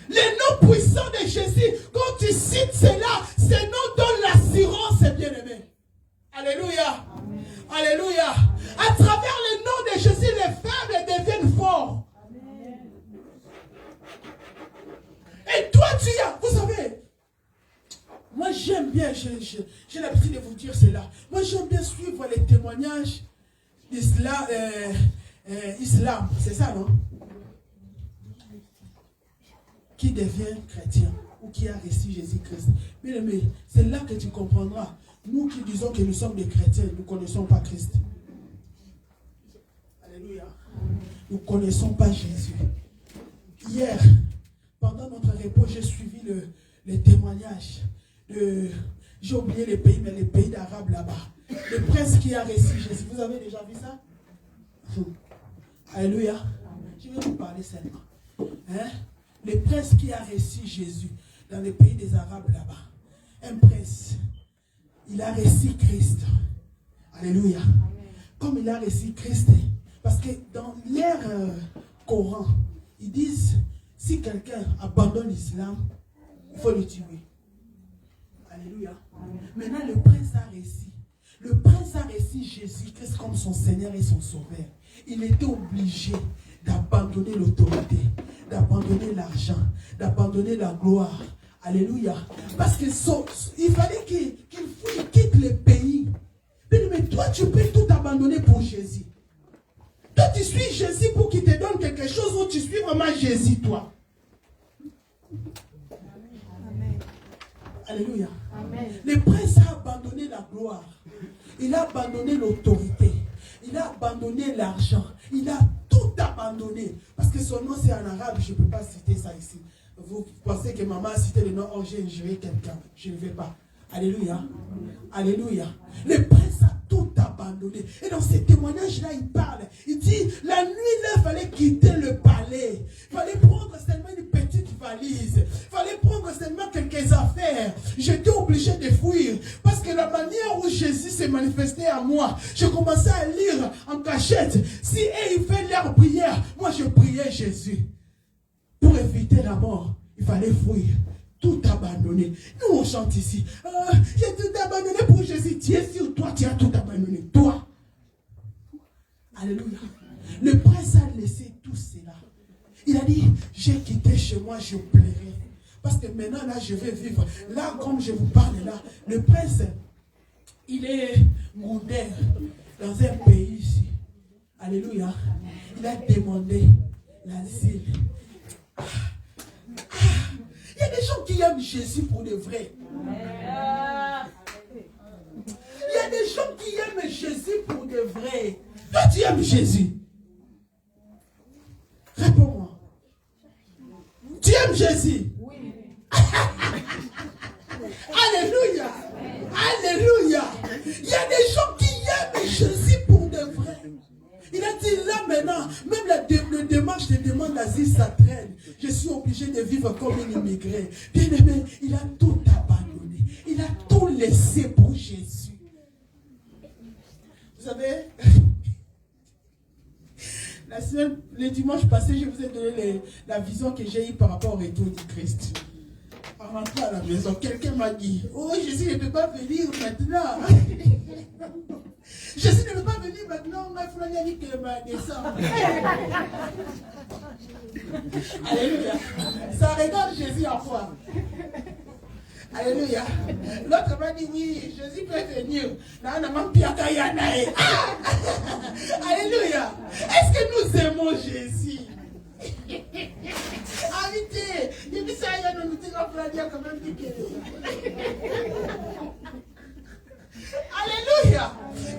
Le nom puissant de Jésus, quand tu cites cela, ce nom donne l'assurance, bien-aimé. Alléluia. Amen. Alléluia. À travers le nom de Jésus, les faibles deviennent forts. Amen. Et toi, tu as, vous savez, moi j'aime bien, j'ai l'habitude de vous dire cela. Moi j'aime bien suivre les témoignages d'islam, c'est ça, non? Qui devient chrétien ou qui a reçu Jésus-Christ. Mais c'est là que tu comprendras. Nous qui disons que nous sommes des chrétiens, nous ne connaissons pas Christ. Alléluia. Nous ne connaissons pas Jésus. Hier, pendant notre repos, j'ai suivi les témoignages de... J'ai oublié les pays, mais les pays d'Arabes là-bas. Le prince qui a reçu Jésus. Vous avez déjà vu ça? Alléluia. Je vais vous parler seulement. Hein? Le prince qui a reçu Jésus dans les pays des Arabes là-bas. Un prince. Il a reçu Christ. Alléluia. Amen. Comme il a reçu Christ. Parce que dans leur Coran, ils disent, si quelqu'un abandonne l'islam, il faut le tuer. Alléluia. Amen. Maintenant, le prince a reçu. Le prince a reçu Jésus-Christ comme son Seigneur et son Sauveur. Il était obligé d'abandonner l'autorité, d'abandonner l'argent, d'abandonner la gloire Alléluia. Parce qu'il fallait qu'il quitte le pays. Mais toi, tu peux tout abandonner pour Jésus. Toi, tu suis Jésus pour qu'il te donne quelque chose ou tu suis vraiment Jésus, toi. Amen. Alléluia. Amen. Le prince a abandonné la gloire. Il a abandonné l'autorité. Il a abandonné l'argent. Il a tout abandonné. Parce que son nom c'est en arabe. Je ne peux pas citer ça ici. Vous pensez que maman a cité le nom, oh j'ai injurié quelqu'un. Je ne vais pas. Alléluia. Alléluia. Le prince a tout abandonné. Et dans ces témoignages-là, il parle. Il dit, la nuit, là, il fallait quitter le palais. Il fallait prendre seulement une petite valise. Il fallait prendre seulement quelques affaires. J'étais obligé de fuir. Parce que la manière où Jésus s'est manifesté à moi, je commençais à lire en cachette. Si eux, ils font leur prière, moi, je priais Jésus. Pour éviter la mort, il fallait fuir. Tout abandonné. Nous on chante ici. J'ai tout abandonné pour Jésus. Tu es sûr, toi tu as tout abandonné. Toi. Alléluia. Le prince a laissé tout cela. Il a dit, j'ai quitté chez moi, je plairai. Parce que maintenant là je vais vivre. Là comme je vous parle là, le prince, il est mondain dans un pays ici. Alléluia. Il a demandé l'asile. Il y a des gens qui aiment Jésus pour de vrai. Il y a des gens qui aiment Jésus pour de vrai. Toi, tu aimes Jésus. Réponds-moi. Tu aimes Jésus? Oui. Alléluia. Alléluia. Il y a des gens qui aiment Jésus pour de vrai. Il a dit là maintenant, même la démarche de demande d'asile, ça traîne. Je suis obligé de vivre comme un immigré. Bien aimé, il a tout abandonné. Il a tout laissé pour Jésus. Vous savez, le dimanche passé, je vous ai donné la vision que j'ai eue par rapport au retour du Christ. En rentrant à la maison, quelqu'un m'a dit, oh Jésus ne peut pas venir maintenant. Jésus ne veut pas venir maintenant, il faut aller que ma descendre. Alléluia. Ça regarde Jésus en foi. Alléluia. L'autre m'a dit oui, Jésus peut venir. Alléluia. Est-ce que nous aimons Jésus? Arrêtez. Il dit ça, il y a nous dire quand même. Alléluia.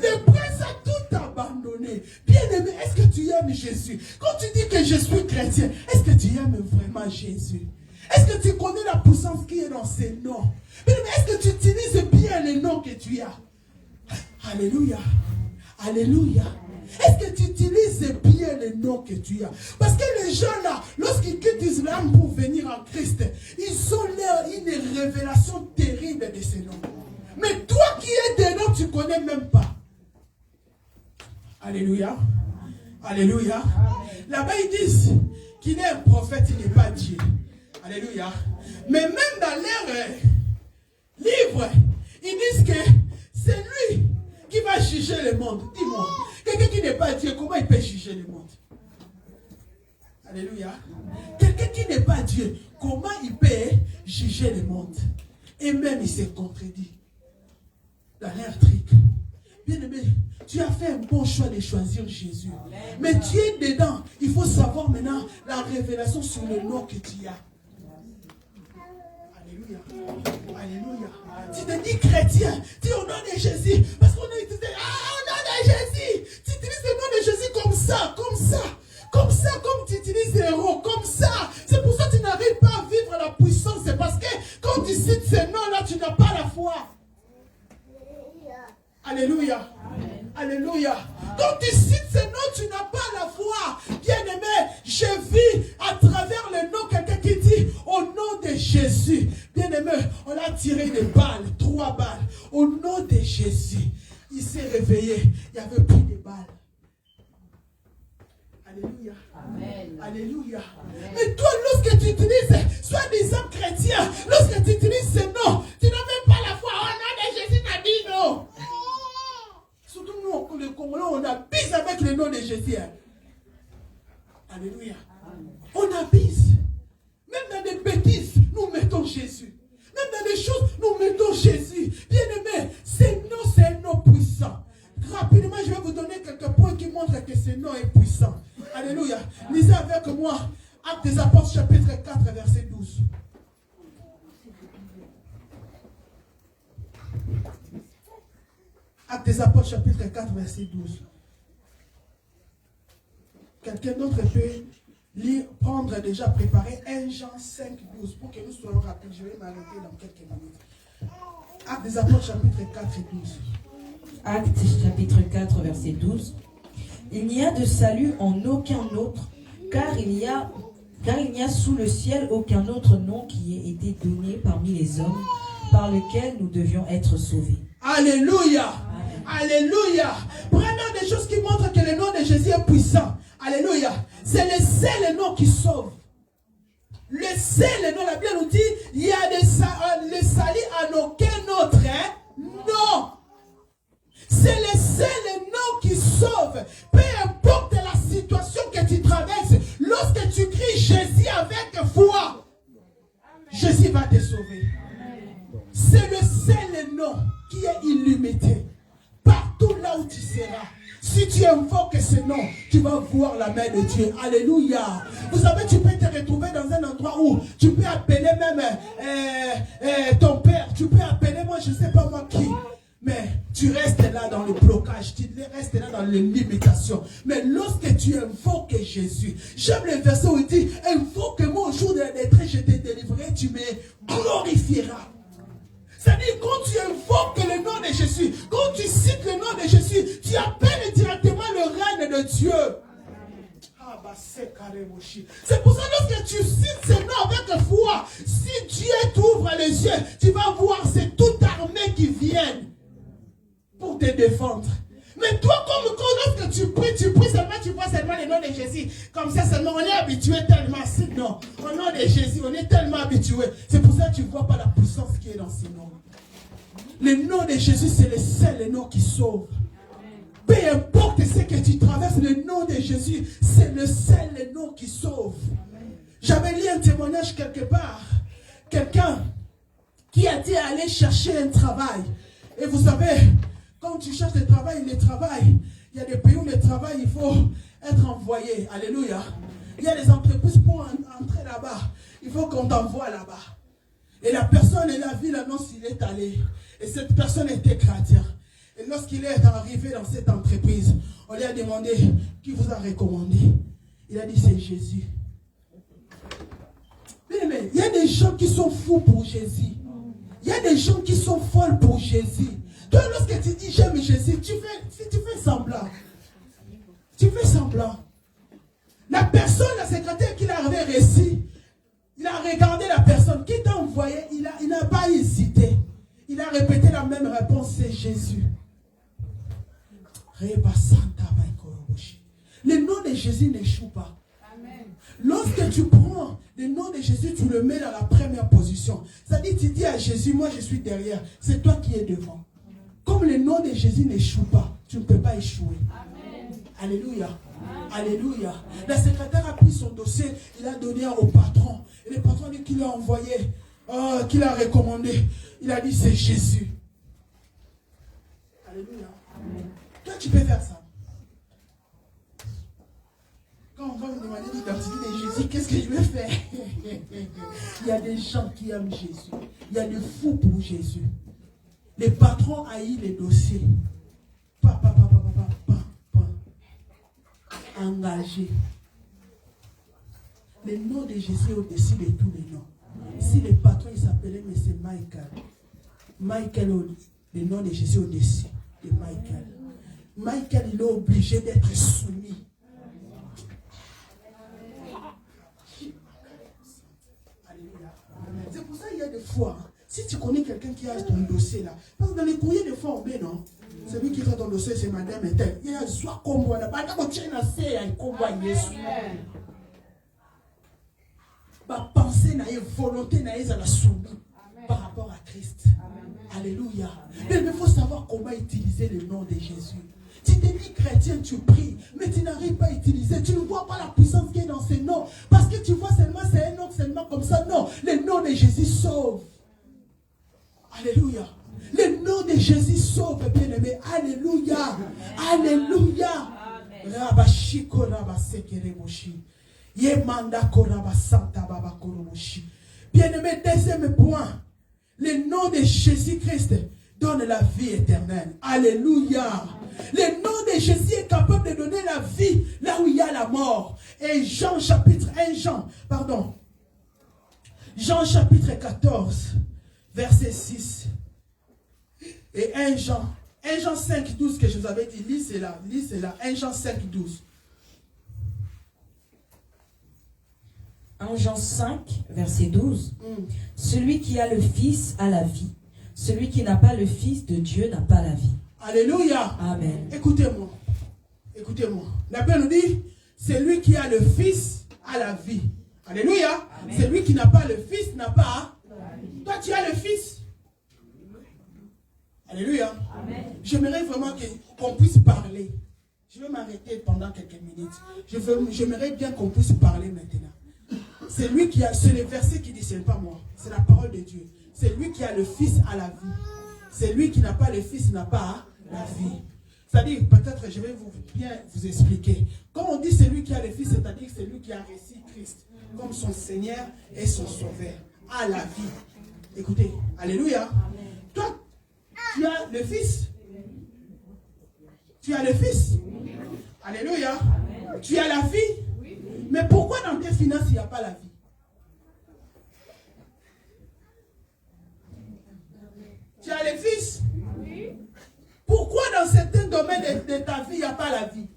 Le prince a tout abandonné. Bien-aimé, est-ce que tu aimes Jésus? Quand tu dis que je suis chrétien, est-ce que tu aimes vraiment Jésus? Est-ce que tu connais la puissance qui est dans ces noms? Bien-aimé, est-ce que tu utilises bien les noms que tu as? Alléluia. Alléluia. Est-ce que tu utilises bien les noms que tu as? Parce que les gens là, lorsqu'ils quittent l'islam pour venir en Christ, ils ont une révélation terrible de ces noms. Mais toi qui es dedans, tu ne connais même pas. Alléluia. Alléluia. Là-bas, ils disent qu'il est un prophète, il n'est pas Dieu. Alléluia. Mais même dans leurs livres, ils disent que c'est lui qui va juger le monde. Dis-moi, quelqu'un qui n'est pas Dieu, comment il peut juger le monde? Alléluia. Quelqu'un qui n'est pas Dieu, comment il peut juger le monde? Et même il s'est contredit dans leur truc. Bien-aimé, tu as fait un bon choix de choisir Jésus. Mais tu es dedans. Il faut savoir maintenant la révélation sur le nom que tu as. Alléluia. Alléluia. Tu te dis chrétien, dis au nom de Jésus. Parce qu'on a utilisé, au nom de Jésus. Tu utilises le nom de Jésus comme ça, comme ça. Comme ça, comme tu utilises les héros, comme ça. C'est pour ça que tu n'arrives pas à vivre la puissance. C'est parce que quand tu cites ces noms-là, tu n'as pas la foi. Alléluia. Amen. Alléluia. Quand tu cites ces noms, tu n'as pas la foi. Bien-aimé, je vis à travers le nom quelqu'un qui dit au nom de Jésus. Bien-aimé, on a tiré des balles, 3 balles. Au nom de Jésus, il s'est réveillé. Il n'y avait plus de balles. Alléluia. Amen. Alléluia. Amen. Mais toi, lorsque tu utilises, soi-disant chrétien, lorsque tu utilises ces noms, tu n'as même pas la foi. Au nom de Jésus, n'a dit non. Surtout nous, les Congolais, on abuse avec le nom de Jésus. Alléluia. Amen. On abuse. Même dans des bêtises, nous mettons Jésus. même dans les choses, nous mettons Jésus. Bien-aimé, ce nom, c'est un nom puissant. Rapidement, je vais vous donner quelques points qui montrent que ce nom est puissant. Alléluia. Lisez avec moi Actes des Apôtres, chapitre 4, verset 12. Actes des Apôtres, chapitre 4, verset 12. Quelqu'un d'autre peut lire, prendre déjà préparé 1 Jean 5, 12 pour que nous soyons rapides. Je vais m'arrêter dans quelques minutes. Actes des Apôtres, chapitre 4 et 12. Actes chapitre 4 verset 12. Il n'y a de salut en aucun autre, car il n'y a sous le ciel aucun autre nom qui ait été donné parmi les hommes par lequel nous devions être sauvés. Alléluia. Alléluia. Prenons des choses qui montrent que le nom de Jésus est puissant. Alléluia. C'est le seul nom qui sauve. Le seul nom, la Bible nous dit, il y a le salut en aucun autre. Non. C'est le seul nom qui sauve. Peu importe la situation que tu traverses, lorsque tu cries Jésus avec foi, Jésus va te sauver. C'est le seul nom qui est illimité. Partout là où tu seras, si tu invoques ce nom, tu vas voir la main de Dieu. Alléluia. Vous savez, tu peux te retrouver dans un endroit où tu peux appeler même ton père. Tu peux appeler moi, je ne sais pas moi qui. Mais tu restes là dans le blocage, tu restes là dans les limitations. Mais lorsque tu invoques Jésus, j'aime le verset où il dit, invoque-moi au jour de la détresse, je te délivrerai, tu me glorifieras. C'est-à-dire, quand tu invoques le nom de Jésus, quand tu cites le nom de Jésus, tu appelles directement le règne de Dieu. C'est pour ça que lorsque tu cites ce nom avec foi, si Dieu t'ouvre les yeux, tu vas voir, c'est toute armée qui vient pour te défendre. Mais toi, comme lorsque tu pries seulement, tu vois seulement le nom de Jésus. Comme ça seulement, on est habitué tellement à ce nom. Au nom de Jésus, on est tellement habitué. C'est pour ça que tu ne vois pas la puissance qui est dans ce nom. Le nom de Jésus, c'est le seul nom qui sauve. Peu importe ce que tu traverses, le nom de Jésus, c'est le seul nom qui sauve. J'avais lu un témoignage quelque part. Quelqu'un qui a été allé chercher un travail. Et vous savez, quand tu cherches le travail, il y a des pays où le travail, il faut être envoyé. Alléluia. Il y a des entreprises pour entrer là-bas. Il faut qu'on t'envoie là-bas. Et la personne, elle a vu l'annonce, il est allé. Et cette personne était chrétien. Et lorsqu'il est arrivé dans cette entreprise, on lui a demandé, qui vous a recommandé? Il a dit, c'est Jésus. Mais il y a des gens qui sont fous pour Jésus. Il y a des gens qui sont folles pour Jésus. Toi, lorsque tu dis j'aime Jésus, tu fais semblant. Tu fais semblant. La personne, la secrétaire qui l'avait réussi, il a regardé la personne qui t'a envoyé, il n'a pas hésité. Il a répété la même réponse, c'est Jésus. Le nom de Jésus n'échoue pas. Lorsque tu prends le nom de Jésus, tu le mets dans la première position. C'est-à-dire, tu dis à Jésus, moi je suis derrière, c'est toi qui es devant. Comme le nom de Jésus n'échoue pas, tu ne peux pas échouer. Amen. Alléluia. Amen. Alléluia. La secrétaire a pris son dossier, il a donné au patron. Et le patron dit qu'il l'a envoyé, qu'il a recommandé. Il a dit c'est Jésus. Alléluia. Amen. Toi, tu peux faire ça. Quand on va me demander l'identité de Jésus, qu'est-ce que je vais faire? Il y a des gens qui aiment Jésus. Il y a des fous pour Jésus. Les patrons haïssent les dossiers. Engagés. Le nom de Jésus est au-dessus de tous les noms. Si le patron il s'appelait M. Michael, le nom de Jésus est au-dessus de Michael. Michael, il est obligé d'être soumis. C'est pour ça qu'il y a des fois, si tu connais quelqu'un qui a ton dossier là, parce que dans les courriers, des fois on met, non? Celui qui a ton dossier, c'est madame et tel. Il y a soit comme moi, là, pas de tirer la serre, il comme moi, Jésus. Ma pensée n'a eu volonté, n'a eu à la soumise par rapport à Christ. Amen. Alléluia. Mais il faut savoir comment utiliser le nom de Jésus. Tu te dis chrétien, tu pries, mais tu n'arrives pas à utiliser. Tu ne vois pas la puissance qui est dans ces noms. Parce que tu vois seulement, c'est un nom seulement comme ça. Non, le nom de Jésus sauve. Alléluia. Le nom de Jésus sauve, bien-aimé. Alléluia. Alléluia. Rabashiko rabasekeremoshi. Yemanda korabasanta babakoromoshi. Bien-aimé, deuxième point. Le nom de Jésus-Christ donne la vie éternelle. Alléluia. Le nom de Jésus est capable de donner la vie là où il y a la mort. Et Jean chapitre 14, verset 6. Et 1 Jean 5, 12 que je vous avais dit. Lisez là. 1 Jean 5, 12. 1 Jean 5, verset 12. Celui qui a le Fils a la vie. Celui qui n'a pas le Fils de Dieu n'a pas la vie. Alléluia. Amen. Écoutez-moi. Écoutez-moi. La Bible nous dit, celui qui a le Fils a la vie. Alléluia. Amen. Celui qui n'a pas le Fils n'a pas. Toi, tu as le Fils. Alléluia. Amen. J'aimerais vraiment qu'on puisse parler. Je vais m'arrêter pendant quelques minutes. J'aimerais bien qu'on puisse parler maintenant. C'est lui qui a, c'est le verset qui dit, ce n'est pas moi, c'est la parole de Dieu. C'est lui qui a le Fils à la vie. C'est lui qui n'a pas le Fils n'a pas la vie. C'est-à-dire, peut-être, je vais bien vous expliquer. Quand on dit c'est lui qui a le Fils, c'est-à-dire c'est lui qui a reçu Christ comme son Seigneur et son Sauveur à la vie. Écoutez, alléluia. Amen. Toi, tu as le Fils. Tu as le Fils. Alléluia. Amen. Tu as la vie. Mais pourquoi dans tes finances, il n'y a pas la vie? Tu as les fils? Pourquoi dans certains domaines de ta vie, il n'y a pas la vie?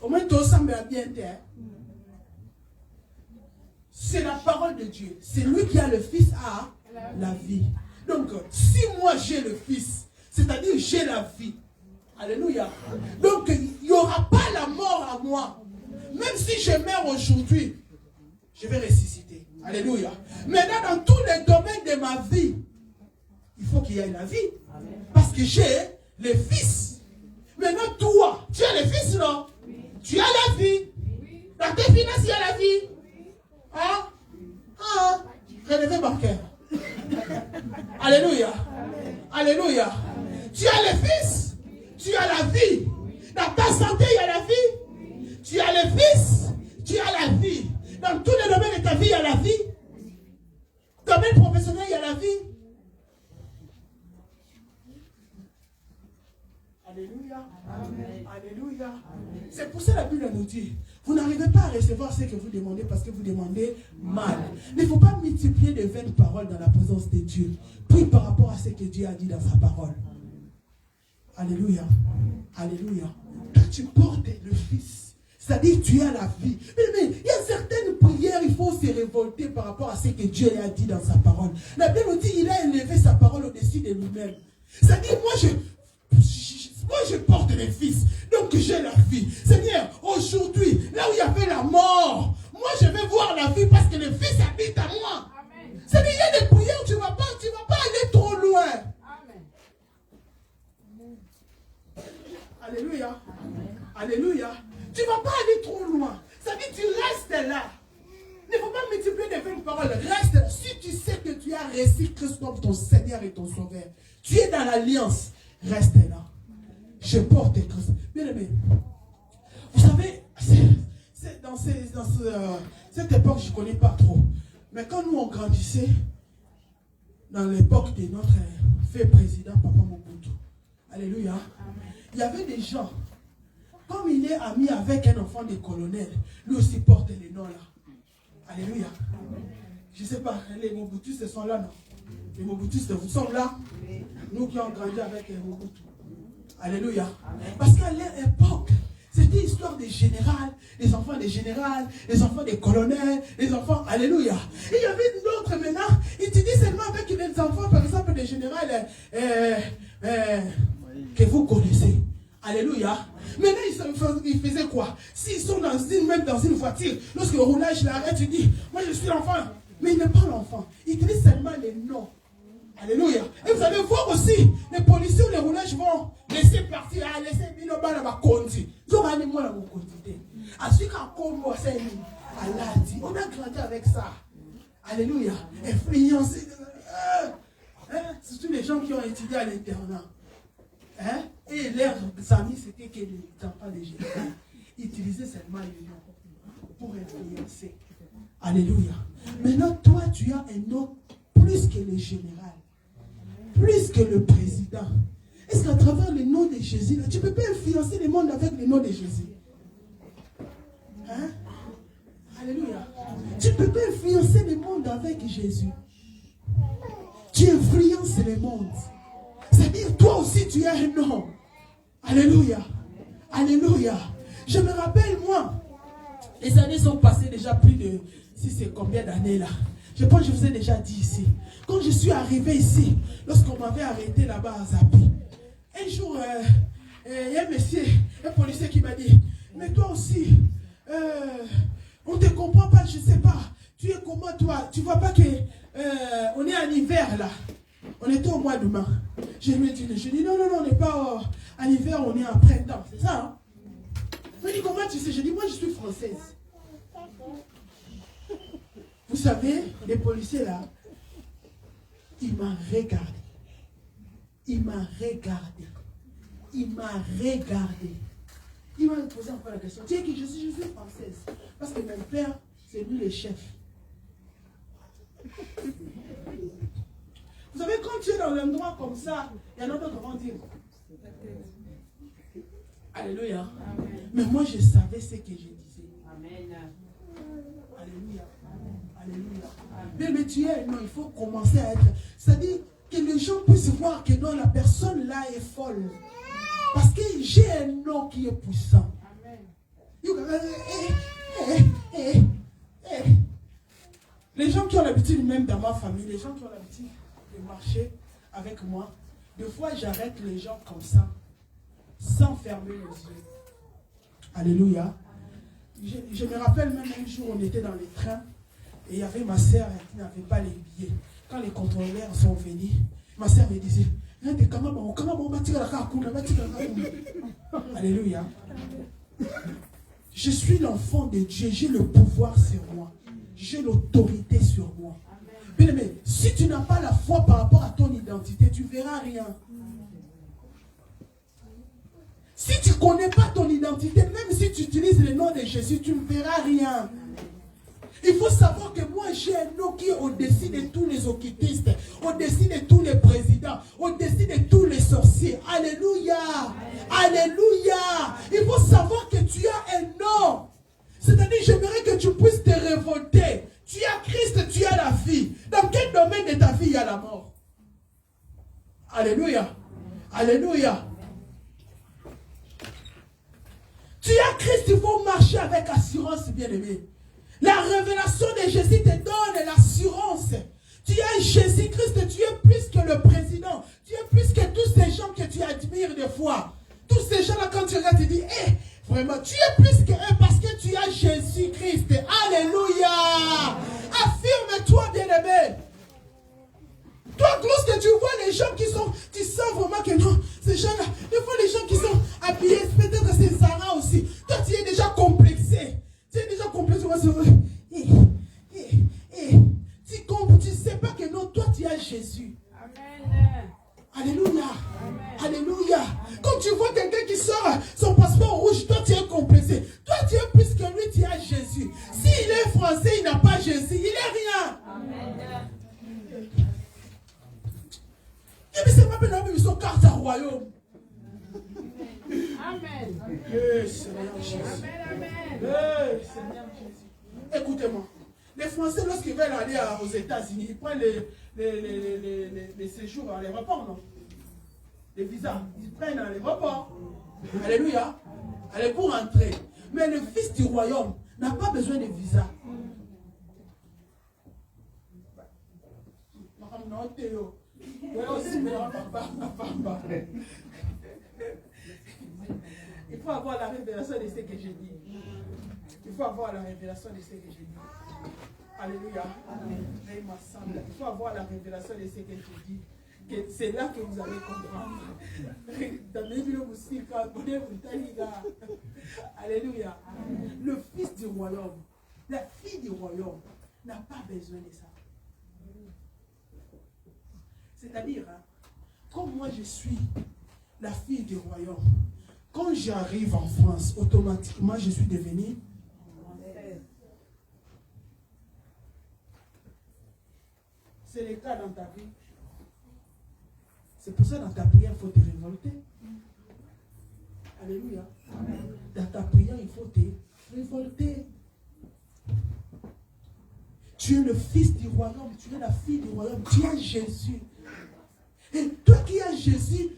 Au moins, tout semble bien terre. C'est la parole de Dieu. C'est lui qui a le Fils à la vie. Donc, si moi j'ai le Fils, c'est-à-dire j'ai la vie. Alléluia. Donc, il n'y aura pas la mort à moi. Même si je meurs aujourd'hui, je vais ressusciter. Alléluia. Maintenant, dans tous les domaines de ma vie, il faut qu'il y ait la vie. Parce que j'ai le Fils. Maintenant, toi, tu as le Fils, non? Oui. Tu as la vie. Oui. Dans tes finances, il y a la vie. Oui. Hein? Ah, relevé bancaire. Alléluia. Amen. Alléluia. Amen. Tu as le Fils. Tu as la vie. Dans ta santé, il y a la vie. Tu as le Fils. Tu as la vie. Dans tous les domaines de ta vie, il y a la vie. Domaine professionnel, il y a la vie. Alléluia. Amen. Alléluia. C'est pour ça que la Bible nous dit, vous n'arrivez pas à recevoir ce que vous demandez parce que vous demandez mal. Il ne faut pas multiplier de vaines paroles dans la présence de Dieu. Prie par rapport à ce que Dieu a dit dans sa parole. Alléluia. Alléluia. Quand tu portes le Fils, c'est-à-dire tu as la vie. Mais il y a certaines prières, il faut se révolter par rapport à ce que Dieu a dit dans sa parole. La Bible nous dit, il a élevé sa parole au-dessus de lui-même. C'est-à-dire, moi je porte le Fils, donc j'ai la vie. Seigneur, aujourd'hui, là où il y avait la mort, moi je vais voir la vie parce que le Fils habite à moi. C'est-à-dire, il y a des prières où tu ne vas pas aller trop loin. Alléluia. Amen. Alléluia. Tu ne vas pas aller trop loin. Ça dit, tu restes là. Il ne faut pas multiplier des vaines paroles. Reste là. Si tu sais que tu as reçu Christ comme ton Seigneur et ton Sauveur, tu es dans l'alliance, reste là. Je porte Christ. Bien aimé, vous savez, c'est dans cette époque, je ne connais pas trop. Mais quand nous on grandissait, dans l'époque de notre fait président, Papa Mobutu, alléluia. Amen. Il y avait des gens, comme il est ami avec un enfant de colonel, lui aussi porte les noms là. Alléluia. Je ne sais pas, les Mobutustes sont là, non? Les Mobutustes, vous sommes là? Nous qui avons grandi avec les Mobutu. Alléluia. Parce qu'à l'époque, c'était histoire des générales, les enfants des générales, les enfants des colonels, les enfants, alléluia. Et il y avait d'autres maintenant, ils te disent seulement avec les enfants, par exemple, des générales, que vous connaissez. Alléluia. Maintenant, ils faisaient quoi? S'ils sont même dans une voiture, lorsque le roulage l'arrête, tu dis, moi je suis l'enfant. Mais il n'est pas l'enfant. Il te dit seulement les noms. Alléluia. Et vous allez voir aussi, les policiers ou les roulages vont laisser partir, laisser Binoba dans ma conduite. Ils ont animé dans mon conduite. À ce qu'à Congo, on a grandi avec ça. Alléluia. Influencer. Surtout les gens qui ont étudié à l'internat. Et leurs amis, c'était que les enfants de Jésus. Ils utilisaient seulement les noms pour influencer. Alléluia. Maintenant, toi, tu as un nom plus que le général, plus que le président. Est-ce qu'à travers le nom de Jésus, là, tu ne peux pas influencer le monde avec le nom de Jésus? Alléluia. Tu ne peux pas influencer le monde avec Jésus. Tu influences le monde. C'est-à-dire, toi aussi, tu as un nom. Alléluia. Alléluia. Je me rappelle, moi, les années sont passées déjà plus de... Si c'est combien d'années là? Je pense que je vous ai déjà dit ici. Quand je suis arrivé ici, lorsqu'on m'avait arrêté là-bas à Zapi, un jour, il y a un monsieur, un policier qui m'a dit, mais toi aussi, on ne te comprend pas, je ne sais pas. Tu es comment toi? Tu ne vois pas que on est en hiver là. On était au mois de mai. Je lui ai dit, non, on n'est pas en hiver, on est en printemps. C'est ça, hein? Il m'a dit, comment tu sais? Je dis, moi je suis française. Vous savez, les policiers là, il m'a regardé. Il m'a regardé. Il m'a regardé. Il m'a posé encore la question. Tu sais qui je suis française. Parce que mon père, c'est lui le chef. Vous savez, quand tu es dans l'endroit comme ça, il y en a d'autres qui vont dire. Alléluia. Amen. Mais moi, je savais ce que je disais. Amen. Alléluia. Alléluia. Mais tu es, non, il faut commencer à être. C'est-à-dire que les gens puissent voir que non, la personne là est folle. Parce que j'ai un nom qui est puissant. Les gens qui ont l'habitude, même dans ma famille, les gens qui ont l'habitude de marcher avec moi, des fois j'arrête les gens comme ça, sans fermer les yeux. Alléluia. Je me rappelle même un jour, on était dans les trains, et il y avait ma sœur qui n'avait pas les billets. Quand les contrôleurs sont venus, ma sœur me disait, alléluia. Je suis l'enfant de Dieu, j'ai le pouvoir sur moi. J'ai l'autorité sur moi. Bien aimé, si tu n'as pas la foi par rapport à ton identité, tu ne verras rien. Si tu ne connais pas ton identité, même si tu utilises le nom de Jésus, tu ne verras rien. Il faut savoir que moi j'ai un nom qui est au-dessus de tous les occultistes, au-dessus de tous les présidents, au-dessus de tous les sorciers. Alléluia. Alléluia. Il faut savoir que tu as un nom. C'est-à-dire, j'aimerais que tu puisses te révolter. Tu as Christ, tu as la vie. Dans quel domaine de ta vie il y a la mort? Alléluia. Alléluia. Tu as Christ, il faut marcher avec assurance, bien-aimé. La révélation de Jésus te donne l'assurance. Tu as Jésus-Christ, tu es plus que le président. Tu es plus que tous ces gens que tu admires des fois. Tous ces gens-là, quand tu regardes, tu dis, vraiment, tu es plus qu'eux parce que tu as Jésus-Christ. Alléluia. Affirme-toi, bien-aimé. Toi, lorsque tu vois les gens qui sont, tu sens vraiment que non, ces gens-là, des fois les gens qui sont habillés, peut-être que c'est Sarah aussi. Toi, tu es déjà complexé. Tu es déjà complexé. Tu ne sais pas que non, toi, tu as Jésus. Amen. Alléluia. Amen. Alléluia. Quand tu vois quelqu'un qui sort son passeport rouge, toi, tu es complexé. Toi, tu es plus que lui, tu as Jésus. S'il est français, il n'a pas Jésus. Il n'est rien. Amen. Et c'est pas bien, ils sont carte à royaume. Amen. Seigneur Jésus. Amen. Seigneur Jésus. Écoutez-moi. Les Français, lorsqu'ils veulent aller aux États-Unis, ils prennent les séjours à l'aéroport, non? Les visas. Ils prennent à l'aéroport. Alléluia. Allez, pour entrer. Mais le fils du royaume n'a pas besoin de visa. Il faut avoir la révélation de ce que j'ai dit. Il faut avoir la révélation de ce que j'ai dit. Alléluia. Il faut avoir la révélation de ce que j'ai dit. C'est là que vous allez comprendre. Alléluia. Le fils du royaume, la fille du royaume n'a pas besoin de ça. C'est-à-dire, hein, comme moi je suis la fille du royaume, quand j'arrive en France, automatiquement je suis devenue française. C'est le cas dans ta vie. C'est pour ça que dans ta prière, il faut te révolter. Alléluia. Dans ta prière, il faut te révolter. Tu es le fils du royaume, tu es la fille du royaume, tu es Jésus. Et toi qui es Jésus,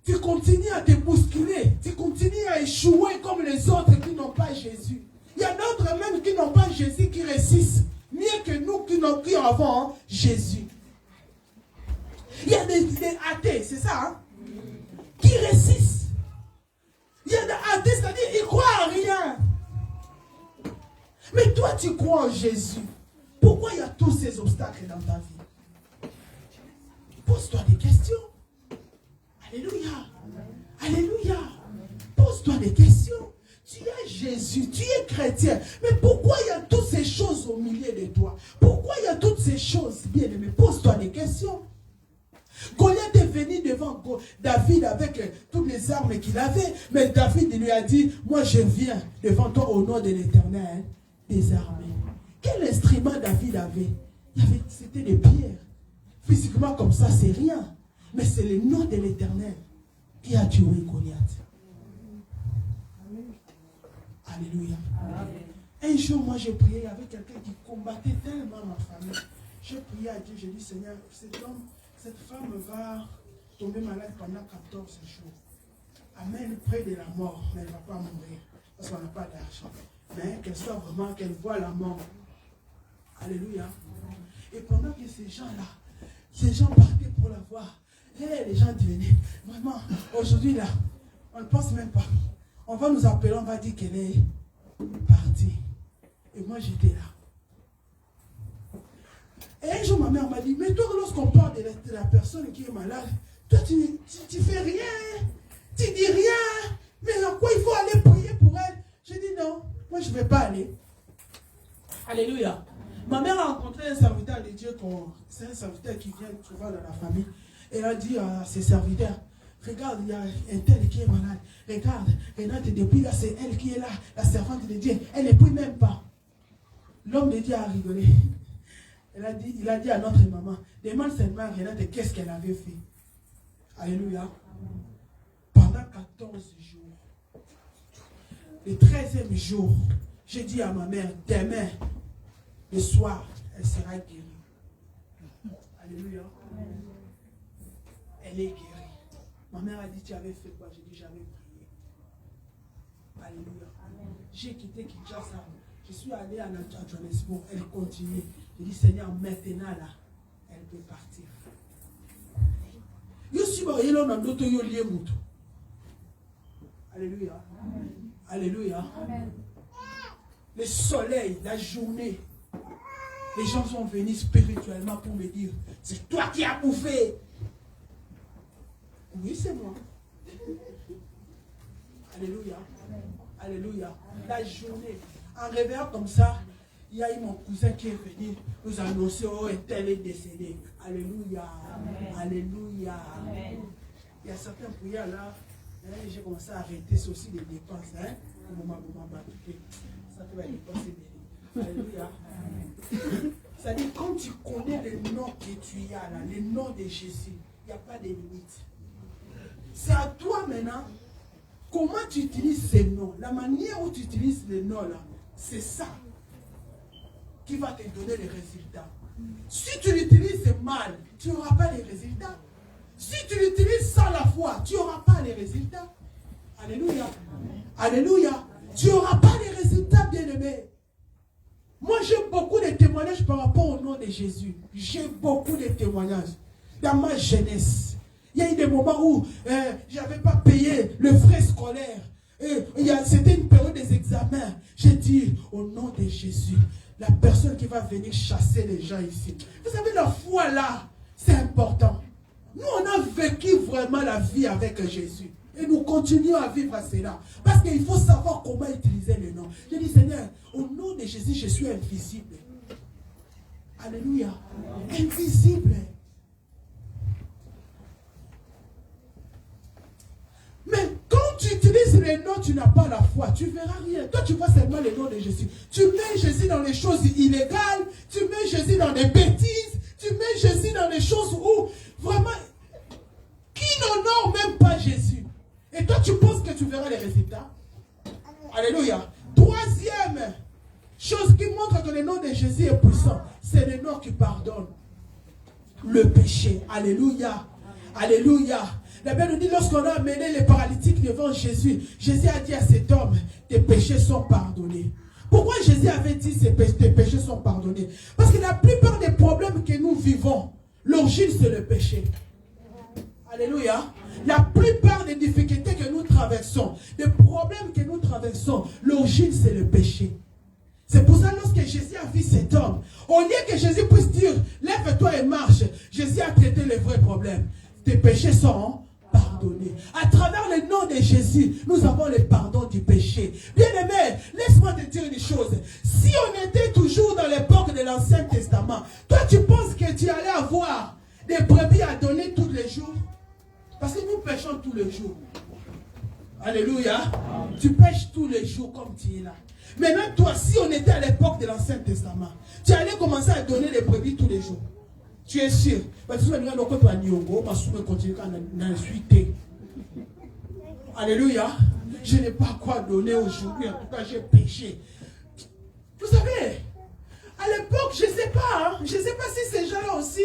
tu continues à te bousculer, tu continues à échouer comme les autres qui n'ont pas Jésus. Il y a d'autres même qui n'ont pas Jésus qui réussissent mieux que nous qui avons Jésus. Il y a des athées, c'est ça, hein, qui réussissent. Il y a des athées, c'est-à-dire ils ne croient à rien. Mais toi, tu crois en Jésus. Pourquoi il y a tous ces obstacles dans ta vie? Pose-toi des questions. Alléluia. Alléluia. Pose-toi des questions. Tu es Jésus, tu es chrétien. Mais pourquoi il y a toutes ces choses au milieu de toi? Pourquoi il y a toutes ces choses, bien aimé? Pose-toi des questions. Goliath est venu devant David avec toutes les armes qu'il avait. Mais David lui a dit, moi je viens devant toi au nom de l'Éternel des armées. Quel instrument David avait? C'était des pierres. Physiquement comme ça, c'est rien. Mais c'est le nom de l'Éternel qui a tué Goliath. Alléluia. Un jour, moi, j'ai prié avec quelqu'un qui combattait tellement ma famille. J'ai prié à Dieu, j'ai dit, Seigneur, cette femme va tomber malade pendant 14 jours. Amène près de la mort, mais elle ne va pas mourir parce qu'on n'a pas d'argent. Mais qu'elle soit vraiment, qu'elle voit la mort. Alléluia. Et pendant que ces gens partaient pour la voir, les gens devenaient, maman, aujourd'hui là, on ne pense même pas. On va nous appeler, on va dire qu'elle est partie. Et moi j'étais là. Et un jour ma mère m'a dit, mais toi lorsqu'on parle de la personne qui est malade, toi tu fais rien, tu dis rien, mais en quoi il faut aller prier pour elle? J'ai dit non, moi je ne vais pas aller. Alléluia. Ma mère a rencontré un serviteur de Dieu, c'est un serviteur qui vient souvent dans la famille. Elle a dit à ses serviteurs, regarde, il y a un tel qui est malade. Regarde, depuis là, c'est elle qui est là, la servante de Dieu. Elle ne prie même pas. L'homme de Dieu a rigolé. Il a dit à notre maman, demande seulement à Renate qu'est-ce qu'elle avait fait. Alléluia. Pendant 14 jours. Le 13e jour, j'ai dit à ma mère, demain, le soir, elle sera guérie. Alléluia. Elle est guérie. Ma mère a dit, tu avais fait quoi? J'ai dit, j'avais prié. Alléluia. J'ai quitté Kinshasa. Je suis allé à Johannesburg. Elle continue. J'ai dit, Seigneur, maintenant là, elle peut partir. Alléluia. Alléluia. Le soleil, la journée, les gens sont venus spirituellement pour me dire, c'est toi qui as bouffé. Oui, c'est moi. Alléluia. Alléluia. La journée, en réveillant comme ça, il y a eu mon cousin qui est venu nous annoncer, oh, et tel est décédé. Alléluia. Amen. Alléluia. Amen. Il y a certains prières là, hein, j'ai commencé à arrêter, c'est aussi des dépenses. Hein. Ça te va dépenser des. Alléluia. C'est-à-dire, quand tu connais le nom que tu as là, le nom de Jésus, il n'y a pas de limite. C'est à toi maintenant, comment tu utilises ces noms, la manière où tu utilises les noms là, c'est ça qui va te donner les résultats. Si tu l'utilises mal, tu n'auras pas les résultats. Si tu l'utilises sans la foi, tu n'auras pas les résultats. Alléluia. Alléluia. Tu n'auras pas les résultats, bien-aimés. Moi, j'ai beaucoup de témoignages par rapport au nom de Jésus. J'ai beaucoup de témoignages. Dans ma jeunesse, il y a eu des moments où je n'avais pas payé le frais scolaire. C'était une période des examens. J'ai dit, au nom de Jésus, la personne qui va venir chasser les gens ici. Vous savez, la foi là, c'est important. Nous, on a vécu vraiment la vie avec Jésus. Et nous continuons à vivre à cela. Parce qu'il faut savoir comment utiliser le nom. J'ai dit, Seigneur, au nom de Jésus, je suis invisible. Alléluia. Invisible. tu n'as pas la foi, tu ne verras rien. Toi, tu vois seulement le nom de Jésus. Tu mets Jésus dans les choses illégales, tu mets Jésus dans des bêtises, tu mets Jésus dans les choses où, vraiment, qui n'honore même pas Jésus. Et toi, tu penses que tu verras les résultats. Alléluia. Troisième chose qui montre que le nom de Jésus est puissant, c'est le nom qui pardonne le péché. Alléluia. Alléluia. La Bible nous dit, lorsqu'on a amené les paralytiques devant Jésus, Jésus a dit à cet homme, tes péchés sont pardonnés. Pourquoi Jésus avait dit tes péchés sont pardonnés? Parce que la plupart des problèmes que nous vivons, l'origine c'est le péché. Alléluia. La plupart des difficultés que nous traversons, des problèmes que nous traversons, l'origine c'est le péché. C'est pour ça lorsque Jésus a vu cet homme, au lieu que Jésus puisse dire, lève-toi et marche, Jésus a traité les vrais problèmes. Tes péchés sont pardonnés. À travers le nom de Jésus, nous avons le pardon du péché. Bien-aimé, laisse-moi te dire une chose. Si on était toujours dans l'époque de l'Ancien Testament, toi tu penses que tu allais avoir des brebis à donner tous les jours? Parce que nous pêchons tous les jours. Alléluia. Tu pêches tous les jours comme tu es là. Maintenant, toi, si on était à l'époque de l'Ancien Testament, tu allais commencer à donner les brebis tous les jours. Tu es sûr? Alléluia. Je n'ai pas quoi donner aujourd'hui. En tout cas, j'ai péché. Vous savez, à l'époque, je ne sais pas. Je ne sais pas si ces gens-là aussi,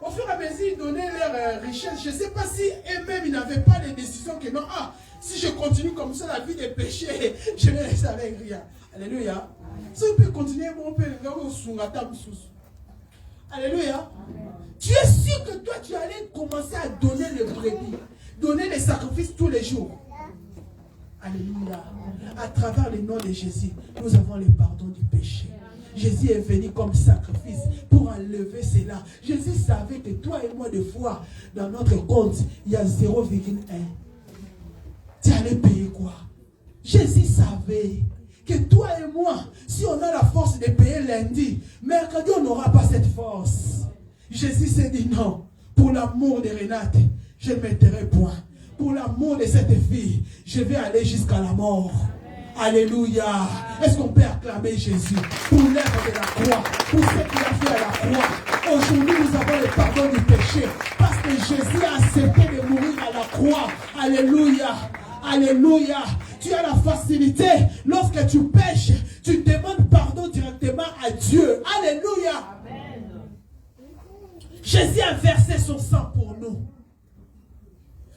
au fur et à mesure, ils donnaient leur richesse. Je ne sais pas si eux-mêmes, ils n'avaient pas les décisions que non. Ah, si je continue comme ça, la vie des péchés, je vais rester avec rien. Alléluia. Si on peut continuer, on peut le faire au Sungatam Sous. Alléluia. Tu es sûr que toi, tu allais commencer à donner le brebis, donner les sacrifices tous les jours. Alléluia. À travers le nom de Jésus, nous avons le pardon du péché. Jésus est venu comme sacrifice pour enlever cela. Jésus savait que toi et moi, de fois, dans notre compte, il y a 0,1. Tu allais payer quoi? Jésus savait que toi et moi, si on a la force de payer lundi, mercredi, on n'aura pas cette force. Jésus s'est dit non. Pour l'amour de Renate, je ne m'éterai point. Pour l'amour de cette fille, je vais aller jusqu'à la mort. Alléluia. Est-ce qu'on peut acclamer Jésus pour l'œuvre de la croix, pour ce qu'il a fait à la croix? Aujourd'hui, nous avons le pardon du péché parce que Jésus a accepté de mourir à la croix. Alléluia. Alléluia. Tu as la facilité. Lorsque tu pêches, tu demandes pardon directement à Dieu. Alléluia. Amen. Jésus a versé son sang pour nous.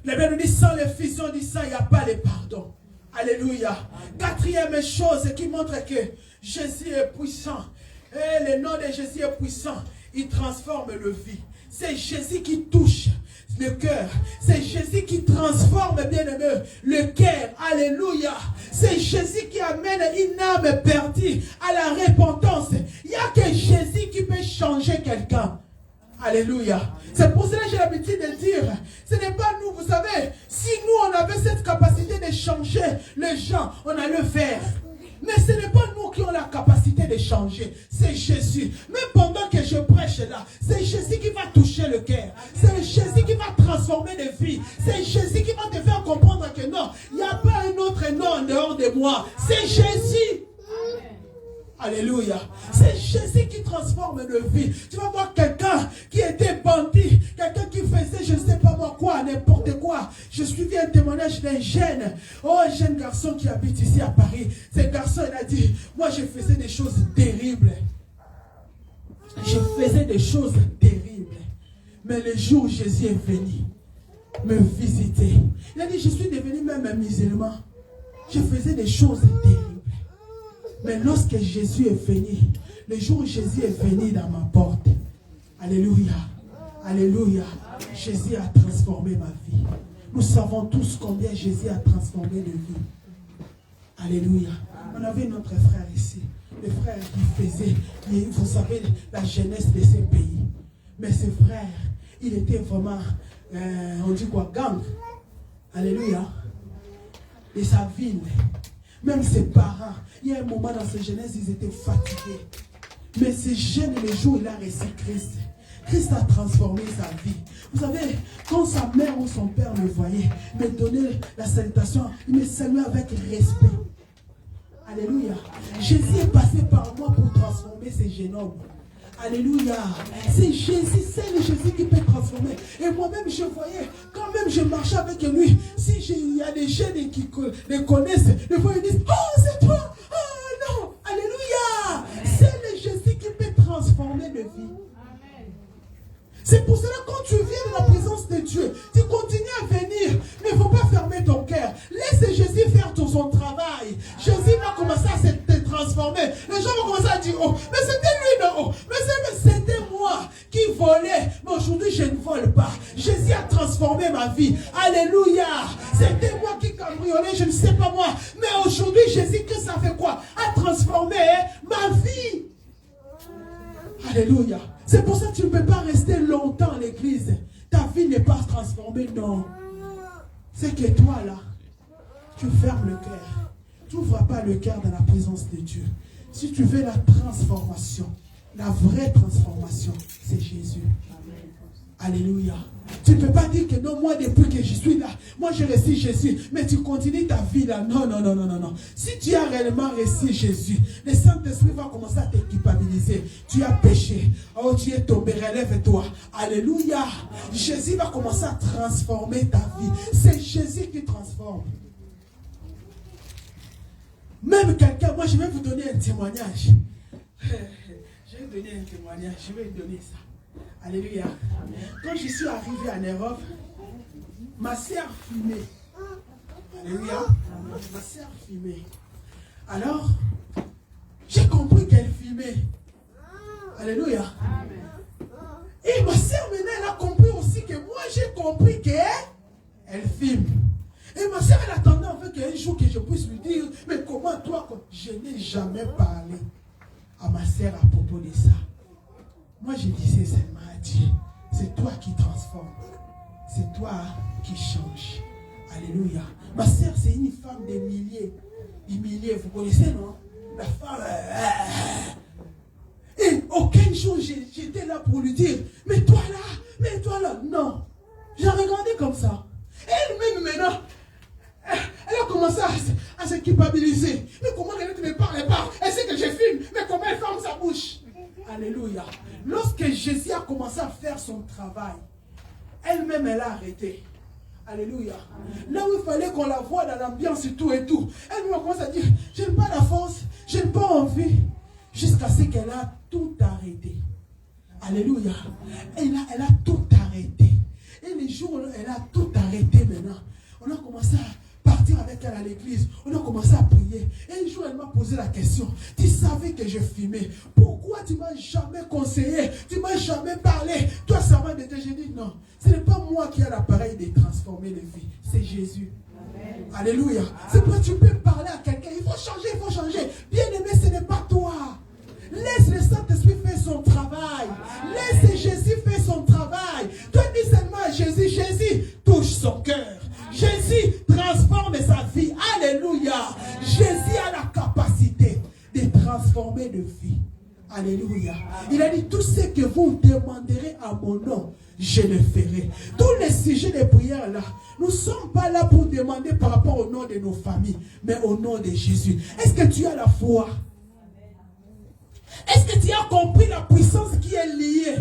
La Bible nous dit, sans l'effusion du sang, il n'y a pas de pardon. Alléluia. Quatrième chose qui montre que Jésus est puissant. Et le nom de Jésus est puissant. Il transforme le vie. C'est Jésus qui touche le cœur. C'est Jésus qui transforme, bien-aimé, le cœur. Alléluia. C'est Jésus qui amène une âme perdue à la repentance. Il n'y a que Jésus qui peut changer quelqu'un. Alléluia. C'est pour cela que j'ai l'habitude de dire, ce n'est pas nous, vous savez, si nous on avait cette capacité de changer les gens, on allait le faire. Mais ce n'est pas nous qui avons la capacité de changer, c'est Jésus. Même pendant que je prêche là, c'est Jésus qui va toucher le cœur. C'est Jésus qui va transformer les vies. C'est Jésus qui va te faire comprendre que non, il n'y a pas un autre nom en dehors de moi. C'est Jésus. Alléluia. C'est Jésus qui transforme nos vies. Tu vas voir quelqu'un qui était bandit, quelqu'un qui faisait je ne sais pas moi quoi, n'importe quoi. Je suivis un témoignage d'un jeune garçon qui habite ici à Paris. Ce garçon, il a dit, moi je faisais des choses terribles. Je faisais des choses terribles. Mais le jour où Jésus est venu me visiter, il a dit, je suis devenu même un musulman. Je faisais des choses terribles. Mais lorsque Jésus est venu, le jour où Jésus est venu dans ma porte, alléluia, alléluia, Jésus a transformé ma vie. Nous savons tous combien Jésus a transformé nos vies. Alléluia. On avait notre frère ici, le frère qui faisait, vous savez, la jeunesse de ces pays. Mais ce frère, il était vraiment, on dit quoi, gang. Alléluia. Et sa ville. Même ses parents, il y a un moment dans sa jeunesse, ils étaient fatigués. Mais ce jeune, le jour où il a reçu Christ, Christ a transformé sa vie. Vous savez, quand sa mère ou son père me voyait, me donnait la salutation, il me saluait avec respect. Alléluia. Jésus est passé par moi pour transformer ces jeunes hommes. Alléluia. C'est Jésus, c'est le Jésus qui peut transformer. Et moi-même, je voyais, quand même je marchais avec lui, si il y a des jeunes qui le connaissent, des fois ils disent, oh c'est toi, oh non, alléluia. C'est le Jésus qui peut transformer de vie. C'est pour cela quand tu viens dans la présence de Dieu, tu continues à venir, mais il ne faut pas fermer ton cœur. Laisse Jésus faire tout son travail. Jésus va commencer à se transformer. Les gens vont commencer à dire, oh, mais c'était lui, non, oh, mais c'était moi qui volais. Mais aujourd'hui, je ne vole pas. Jésus a transformé ma vie. Alléluia. C'était moi qui cambriolais, je ne sais pas moi. Mais aujourd'hui, Jésus, que ça fait quoi? A transformé ma vie. Alléluia. C'est pour ça que tu ne peux pas rester longtemps à l'église. Ta vie n'est pas transformée, non. C'est que toi, là, tu fermes le cœur. Tu n'ouvres pas le cœur dans la présence de Dieu. Si tu veux la transformation, la vraie transformation, c'est Jésus. Alléluia. Tu ne peux pas dire que non, moi depuis que je suis là, moi je reçu Jésus, mais tu continues ta vie là. Non, non, non, non, non, non. Si tu as réellement reçu Jésus, le Saint-Esprit va commencer à te culpabiliser. Tu as péché. Oh, tu es tombé, relève-toi. Alléluia. Jésus va commencer à transformer ta vie. C'est Jésus qui transforme. Même quelqu'un, moi je vais vous donner un témoignage. Je vais donner un témoignage, je vais donner ça. Alléluia. Quand je suis arrivé en Europe, ma sœur fumait. Alléluia. Ma sœur fumait. Alors, j'ai compris qu'elle fumait. Alléluia. Et ma sœur maintenant, elle a compris aussi que moi, j'ai compris qu'elle fume. Et ma sœur, elle attendait en fait qu'un jour que je puisse lui dire, mais comment toi, je n'ai jamais parlé à ma sœur à propos de ça. Moi, je disais seulement à Dieu, c'est toi qui transformes. C'est toi qui change. Alléluia. Ma sœur, c'est une femme des milliers. Des milliers, vous connaissez, non? La femme... Et aucun jour, j'étais là pour lui dire, mais toi là, non. J'ai regardé comme ça. Elle-même, maintenant, elle a commencé à se culpabiliser. Mais comment elle ne me parle pas? Elle sait que je fume, mais comment elle ferme sa bouche? Alléluia. Lorsque Jésus a commencé à faire son travail, elle-même, elle a arrêté. Alléluia. Là où il fallait qu'on la voie dans l'ambiance et tout, elle-même a commencé à dire, je n'ai pas la force, je n'ai pas envie. Jusqu'à ce qu'elle a tout arrêté. Alléluia. Elle a tout arrêté. Et les jours où elle a tout arrêté maintenant, on a commencé à partir avec elle à l'église. On a commencé à prier. Et un jour, elle m'a posé la question. Tu savais que je fumais. Pourquoi tu ne m'as jamais conseillé? Tu ne m'as jamais parlé? Toi, ça va de Dieu. J'ai dit non. Ce n'est pas moi qui ai l'appareil de transformer les vies. C'est Jésus. Amen. Alléluia. C'est pourquoi tu peux parler à quelqu'un. Il faut changer, il faut changer. Bien aimé, ce n'est pas toi. Laisse le Saint-Esprit faire son travail. Laisse Jésus faire son travail. Toi, dis seulement à Jésus. Jésus touche son cœur. Jésus transforme sa vie. Alléluia. Jésus a la capacité de transformer de vie. Alléluia. Il a dit, tout ce que vous demanderez à mon nom, je le ferai. Tous les sujets de prière là, nous ne sommes pas là pour demander par rapport au nom de nos familles, mais au nom de Jésus. Est-ce que tu as la foi? Est-ce que tu as compris la puissance qui est liée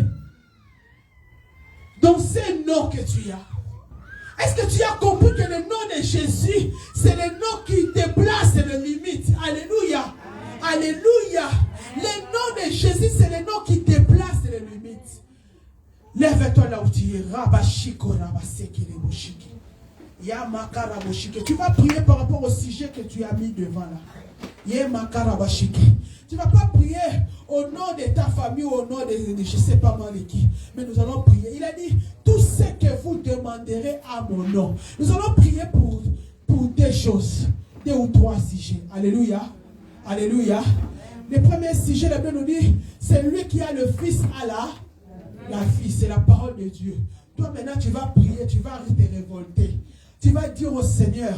dans ces noms que tu as? Est-ce que tu as compris que le nom de Jésus, c'est le nom qui déplace les limites? Alléluia. Alléluia. Le nom de Jésus, c'est le nom qui déplace les limites. Lève-toi là où tu es. Tu vas prier par rapport au sujet que tu as mis devant là. Tu ne vas pas prier au nom de ta famille ou au nom de je ne sais pas moi de qui. Mais nous allons prier. Il a dit, tout ce que vous demanderez à mon nom. Nous allons prier pour deux choses. 2 ou 3 sujets. Alléluia. Alléluia. Le premier sujet, la Bible nous dit, c'est lui qui a le fils à la fille. C'est la parole de Dieu. Toi maintenant, tu vas prier, tu vas te révolter. Tu vas dire au Seigneur,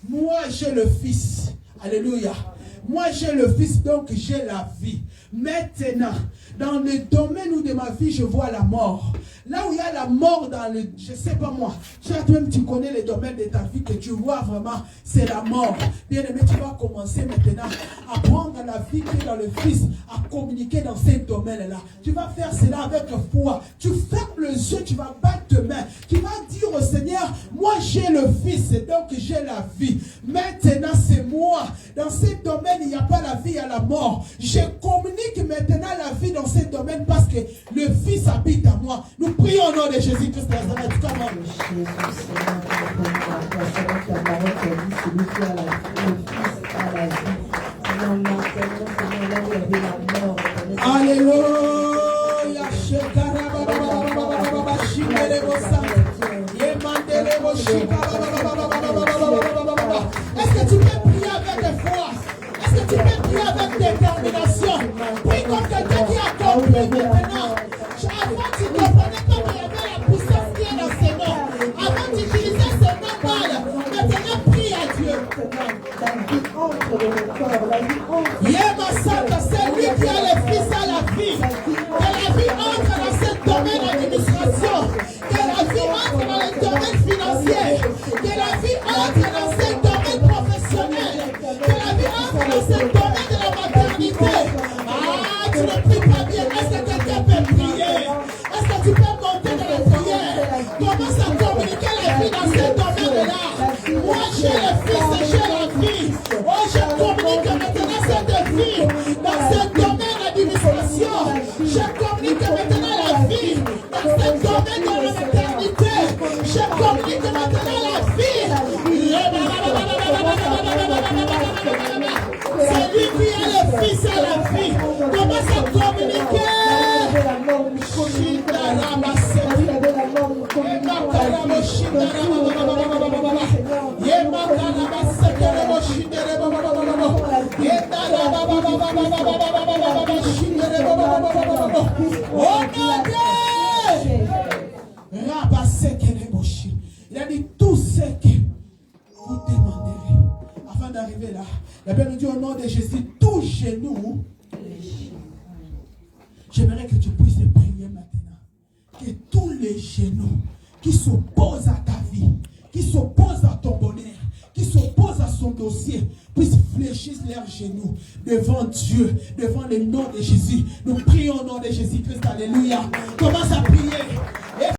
moi j'ai le fils. Alléluia. Moi j'ai le Fils, donc j'ai la vie. Maintenant, dans le domaine où de ma vie, je vois la mort. Là où il y a la mort dans le... Je ne sais pas moi. Toi-même, tu connais les domaines de ta vie que tu vois vraiment, c'est la mort. Bien aimé, tu vas commencer maintenant à prendre la vie qui est dans le Fils, à communiquer dans ces domaines-là. Tu vas faire cela avec foi. Tu fermes les yeux, tu vas battre tes mains. Tu vas dire au Seigneur, moi j'ai le Fils, donc j'ai la vie. Maintenant, c'est moi. Dans ces domaines, il n'y a pas la vie, il y a la mort. Je communique maintenant la vie dans ces domaines parce que le Fils habite à moi. Nous prions au nom de Jésus-Christ. Alléluia. Est-ce que tu peux prier avec foi? Est-ce que tu peux prier avec détermination? Prie comme quelqu'un qui a compris maintenant. Avant, tu ne comprenais pas qu'il y avait la puissance qui est dans ces noms. Avant, tu utilisais ces noms mal. Maintenant, prie à Dieu. La vie entre dans le corps. La vie entre. Yéma, c'est lui qui a le Fils à la vie. Que la vie entre dans ce domaine d'administration. Que la vie entre dans le domaine financier. Que la vie entre dans ce domaine professionnel. Que la vie entre dans ce domaine de la maternité. Ah, tu ne pries pas bien. Est-ce que quelqu'un peut prier? Est-ce que tu peux monter dans la prière? Commence à communiquer la vie dans ce domaine-là. Moi, j'ai le Fils et j'ai la vie. Oh, je communique maintenant cette vie dans ce domaine d'administration. Je communique maintenant la vie dans ce domaine de la maternité. Je communique maintenant la vie. C'est lui qui a le Fils et la vie. Commence à communiquer. Il a dit tout ce que vous demanderez. Avant d'arriver là, la Bible nous dit au nom de Jésus, tous genoux. J'aimerais que tu puisses prier maintenant. Que tous les genoux qui s'opposent à ta vie, qui s'opposent à ton bonheur, qui s'opposent à son dossier, puissent fléchir leurs genoux devant Dieu, devant le nom de Jésus. Nous prions au nom de Jésus-Christ. Alléluia. Commence à prier.